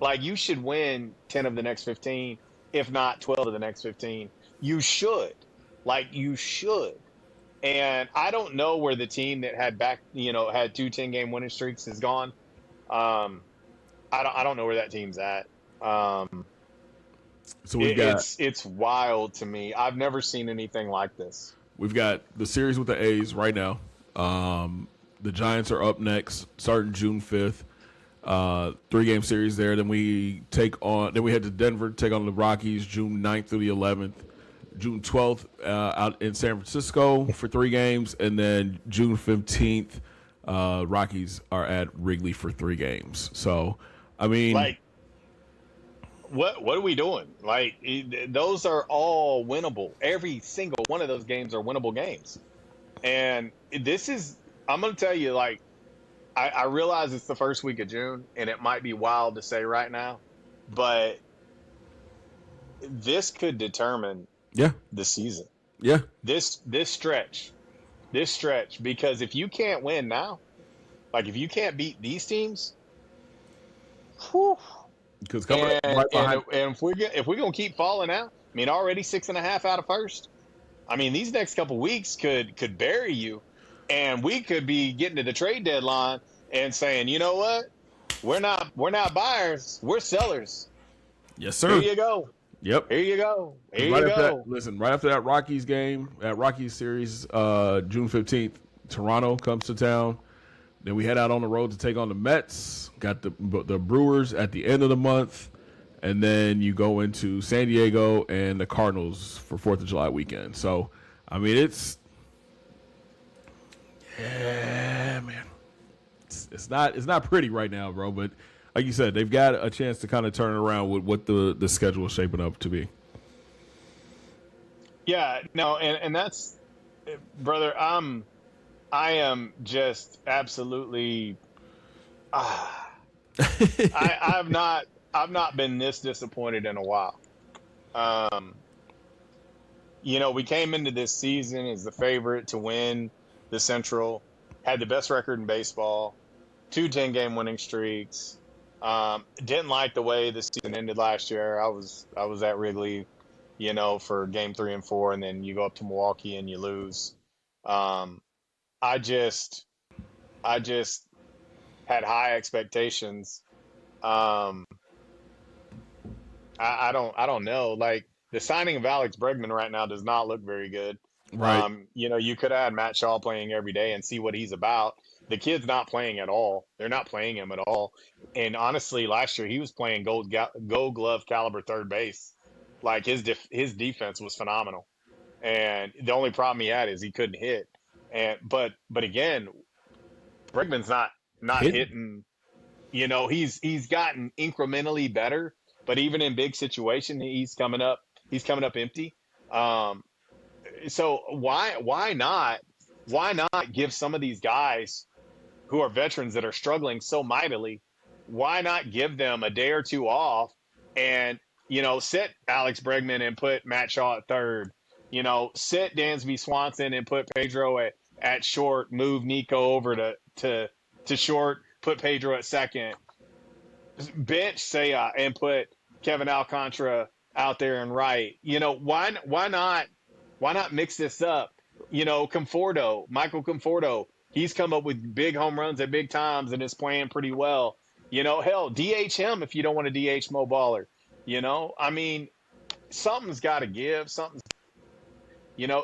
like, you should win 10 of the next 15, if not 12 of the next 15. You should. Like, you should. And I don't know where the team that had had 2 10-game winning streaks has gone. I don't know where that team's at. So it's wild to me. I've never seen anything like this. We've got the series with the A's right now. The Giants are up next, starting June 5th. 3-game series there. Then we head to Denver, take on the Rockies June 9th through the 11th. June 12th out in San Francisco for 3 games, and then June 15th, Rockies are at Wrigley for 3 games. So, like, what are we doing? Like, those are all winnable. Every single one of those games are winnable games. And I'm going to tell you, like, I realize it's the first week of June, and it might be wild to say right now, but this could determine the season. Yeah. This stretch, because if you can't win now, like, if you can't beat these teams, whew. Because if we're gonna keep falling out, already 6.5 out of first. These next couple weeks could bury you, and we could be getting to the trade deadline and saying, you know what, we're not buyers, we're sellers. Yes, sir. Here you go. Yep. Here you go. Right after that Rockies game, that Rockies series, June 15th, Toronto comes to town. Then we head out on the road to take on the Mets. Got the Brewers at the end of the month. And then you go into San Diego and the Cardinals for 4th of July weekend. So, it's man. It's not pretty right now, bro. But like you said, they've got a chance to kind of turn it around with what the schedule is shaping up to be. Yeah, no, and that's, brother, I am just absolutely I've not been this disappointed in a while. We came into this season as the favorite to win the Central, had the best record in baseball, 2 10-game winning streaks. Didn't like the way the season ended last year. I was at Wrigley, for game 3 and 4, and then you go up to Milwaukee and you lose. I just had high expectations. I don't know. Like, the signing of Alex Bregman right now does not look very good. Right. You could have had Matt Shaw playing every day and see what he's about. The kid's not playing at all. They're not playing him at all. And honestly, last year he was playing Gold Glove caliber third base. Like, his defense was phenomenal. And the only problem he had is he couldn't hit. But again, Bregman's not hitting. He's gotten incrementally better, but even in big situation, he's coming up empty. So why not give some of these guys who are veterans that are struggling so mightily, why not give them a day or 2 off and, sit Alex Bregman and put Matt Shaw at third, sit Dansby Swanson and put Pedro at short, move Nico over to short, put Pedro at second, bench Seiya and put Kevin Alcantara out there and right. Why not mix this up? Michael Conforto, He's come up with big home runs at big times and is playing pretty well. Hell, DH him if you don't want to DH Mo Baller. I mean, something's got to give.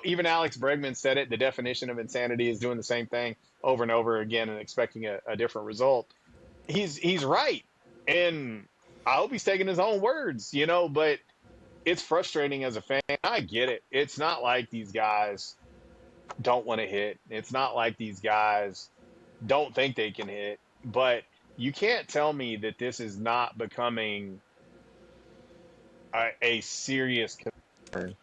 Even Alex Bregman said it. The definition of insanity is doing the same thing over and over again and expecting a different result. He's right, and I hope he's taking his own words. But it's frustrating as a fan. I get it. It's not like these guys don't want to hit. It's not like these guys don't think they can hit. But you can't tell me that this is not becoming a serious concern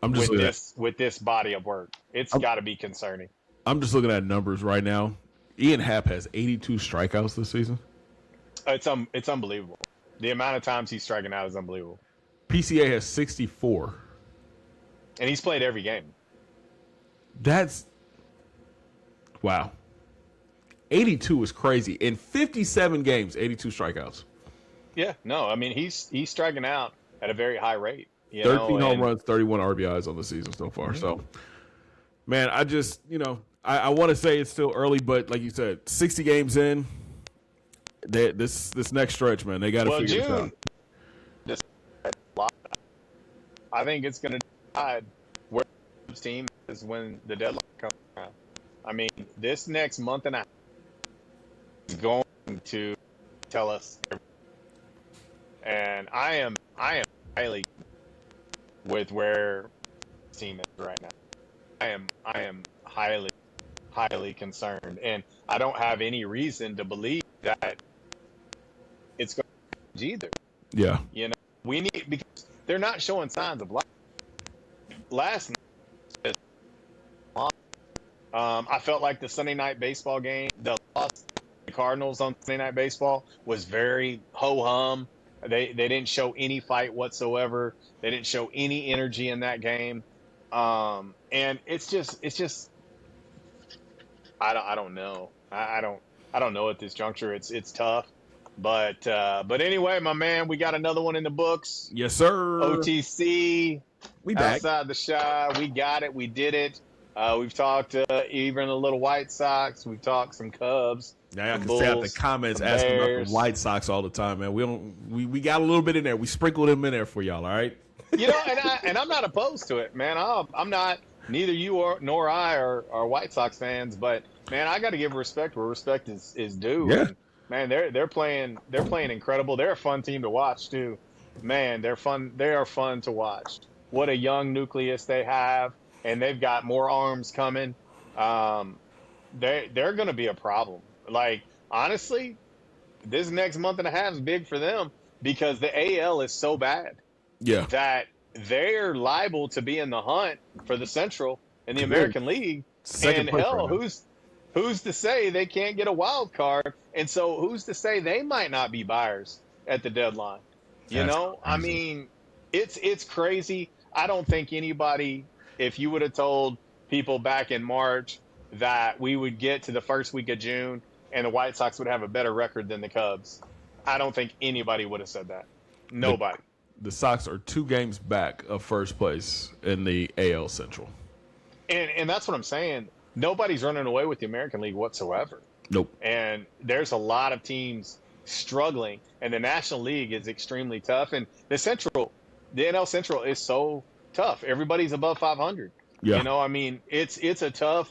I'm just looking at with this body of work. It's got to be concerning. I'm just looking at numbers right now. Ian Happ has 82 strikeouts this season. It's unbelievable. The amount of times he's striking out is unbelievable. PCA has 64. And he's played every game. That's wow. 82 is crazy. In 57 games, 82 strikeouts. Yeah, no, I mean he's striking out at a very high rate. 13 home runs, 31 RBIs on the season so far. Mm-hmm. So, man, I just I want to say it's still early, but like you said, 60 games in. This next stretch, man, they got to figure this out. I think it's going to decide where this team is when the deadline comes around. I mean, this next month and a half is going to tell us everything. And I am highly with where the team is right now. I am highly concerned, and I don't have any reason to believe that it's going to change either. Yeah, we need, because they're not showing signs of life. Last night, I felt like the Sunday night baseball game, the loss to the Cardinals on Sunday night baseball was very ho hum. They didn't show any fight whatsoever. They didn't show any energy in that game, and it's just I don't know. I don't know at this juncture. It's tough, but anyway, my man, we got another one in the books. Yes, sir. OTC. We back outside the shy. We got it. We did it. We've talked even a little White Sox. We've talked some Cubs. Now I can stay out the comments asking about the White Sox all the time, man. We got a little bit in there. We sprinkled them in there for y'all, all right? And I'm not opposed to it, man. I'm not. Neither you nor I are White Sox fans, but man, I got to give respect where respect is due. Yeah. And, man, they're playing incredible. They're a fun team to watch too. Man, they're fun. They are fun to watch. What a young nucleus they have, and they've got more arms coming. They're going to be a problem. Like, honestly, this next month and a half is big for them because the AL is so bad. Yeah. That they're liable to be in the hunt for the Central in the American League. And hell, who's to say they can't get a wild card? And so who's to say they might not be buyers at the deadline? I mean, it's crazy. I don't think anybody, if you would have told people back in March that we would get to the first week of June and the White Sox would have a better record than the Cubs, I don't think anybody would have said that. Nobody. The Sox are 2 games back of first place in the AL Central. And that's what I'm saying. Nobody's running away with the American League whatsoever. Nope. And there's a lot of teams struggling, and the National League is extremely tough. And the NL Central is so tough. Everybody's above 500. Yeah. I mean, it's a tough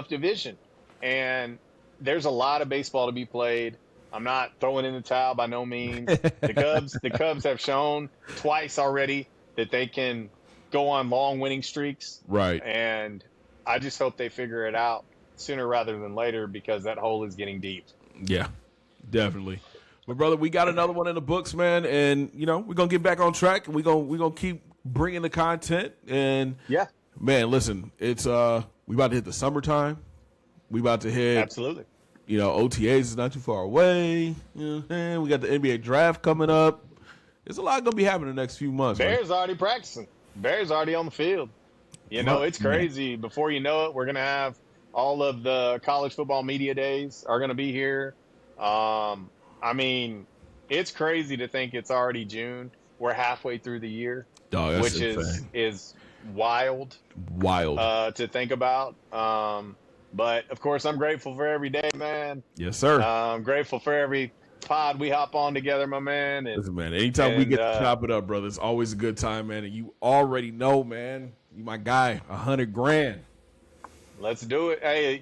division, and there's a lot of baseball to be played. I'm not throwing in the towel by no means. The Cubs have shown twice already that they can go on long winning streaks. Right. And I just hope they figure it out sooner rather than later because that hole is getting deep. Yeah, definitely. But brother, we got another one in the books, man, and we're gonna get back on track. We're gonna keep bringing the content, and yeah, man, listen, it's we about to hit the summertime. We about to hit absolutely. OTAs is not too far away. We got the NBA draft coming up. There's a lot gonna be happening in the next few months. Bears already practicing. Bears already on the field. It's crazy. Man. Before you know it, we're gonna have all of the college football media days are gonna be here. I mean, it's crazy to think it's already June. We're halfway through the year, which is wild. Wild to think about. But of course, I'm grateful for every day, man. Yes, sir. I'm grateful for every pod we hop on together, my man. Listen, man, anytime we And get to chop it up, brother, it's always a good time, man. And you already know, man, you my guy, 100 grand. let's do it. Hey,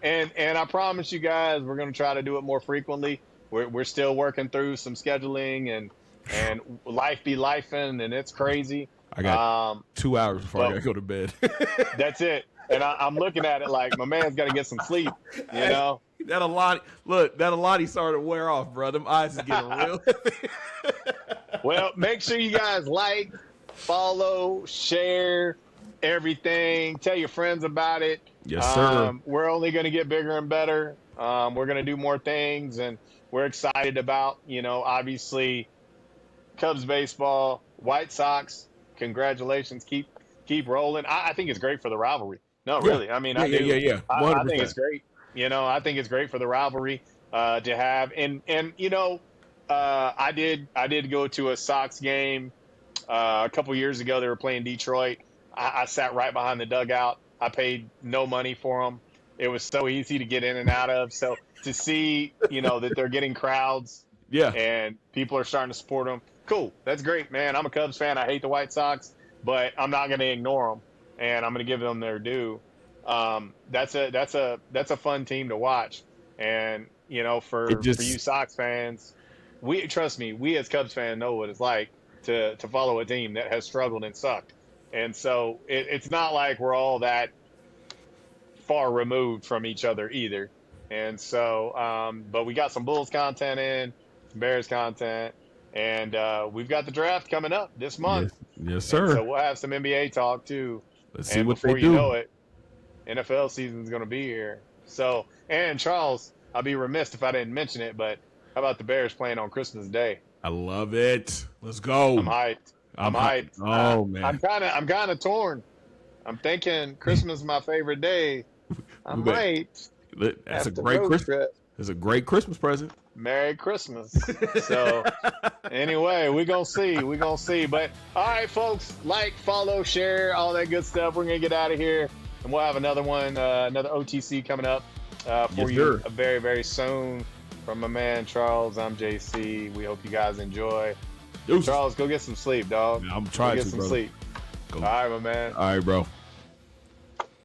and I promise you guys, we're gonna try to do it more frequently. We're still working through some scheduling and life be lifing, and it's crazy. I got 2 hours before I But gotta go to bed. that's it. And I'm looking at it like my man's got to get some sleep, you know? That Alani started to wear off, bro. Them eyes is getting real. Well, make sure you guys like, follow, share everything. Tell your friends about it. Yes, sir. We're only going to get bigger and better. We're going to do more things, and we're excited about, obviously Cubs baseball, White Sox. Congratulations. Keep rolling. I think it's great for the rivalry. No, really. I mean, I do. Yeah. I think it's great. I think it's great for the rivalry to have. And I did go to a Sox game a couple years ago. They were playing Detroit. I sat right behind the dugout. I paid no money for them. It was so easy to get in and out of. So to see, that they're getting crowds, and people are starting to support them. Cool. That's great, man. I'm a Cubs fan. I hate the White Sox, but I'm not going to ignore them, and I'm going to give them their due. That's a fun team to watch. And, for you Sox fans, trust me, we as Cubs fans know what it's like to follow a team that has struggled and sucked. And so it's not like we're all that far removed from each other either. And so, but we got some Bulls content in, some Bears content, and we've got the draft coming up this month. Yes, sir. And so we'll have some NBA talk too. Let's see what before they do. You know it, NFL season's going to be here. So, and Charles, I'd be remiss if I didn't mention it, but how about the Bears playing on Christmas Day? I love it. Let's go. I'm hyped. I'm hyped. Oh man, I'm kind of torn. I'm thinking Christmas is my favorite day. I might. That's a great Christmas. It's a great Christmas present. Merry Christmas. So anyway, we're going to see. But all right, folks, like, follow, share, all that good stuff. We're going to get out of here, and we'll have another one, another OTC coming up for you very, very soon. From my man, Charles, I'm JC. We hope you guys enjoy. Charles, go get some sleep, dog. I'm trying to get some sleep. All right, my man. All right, bro.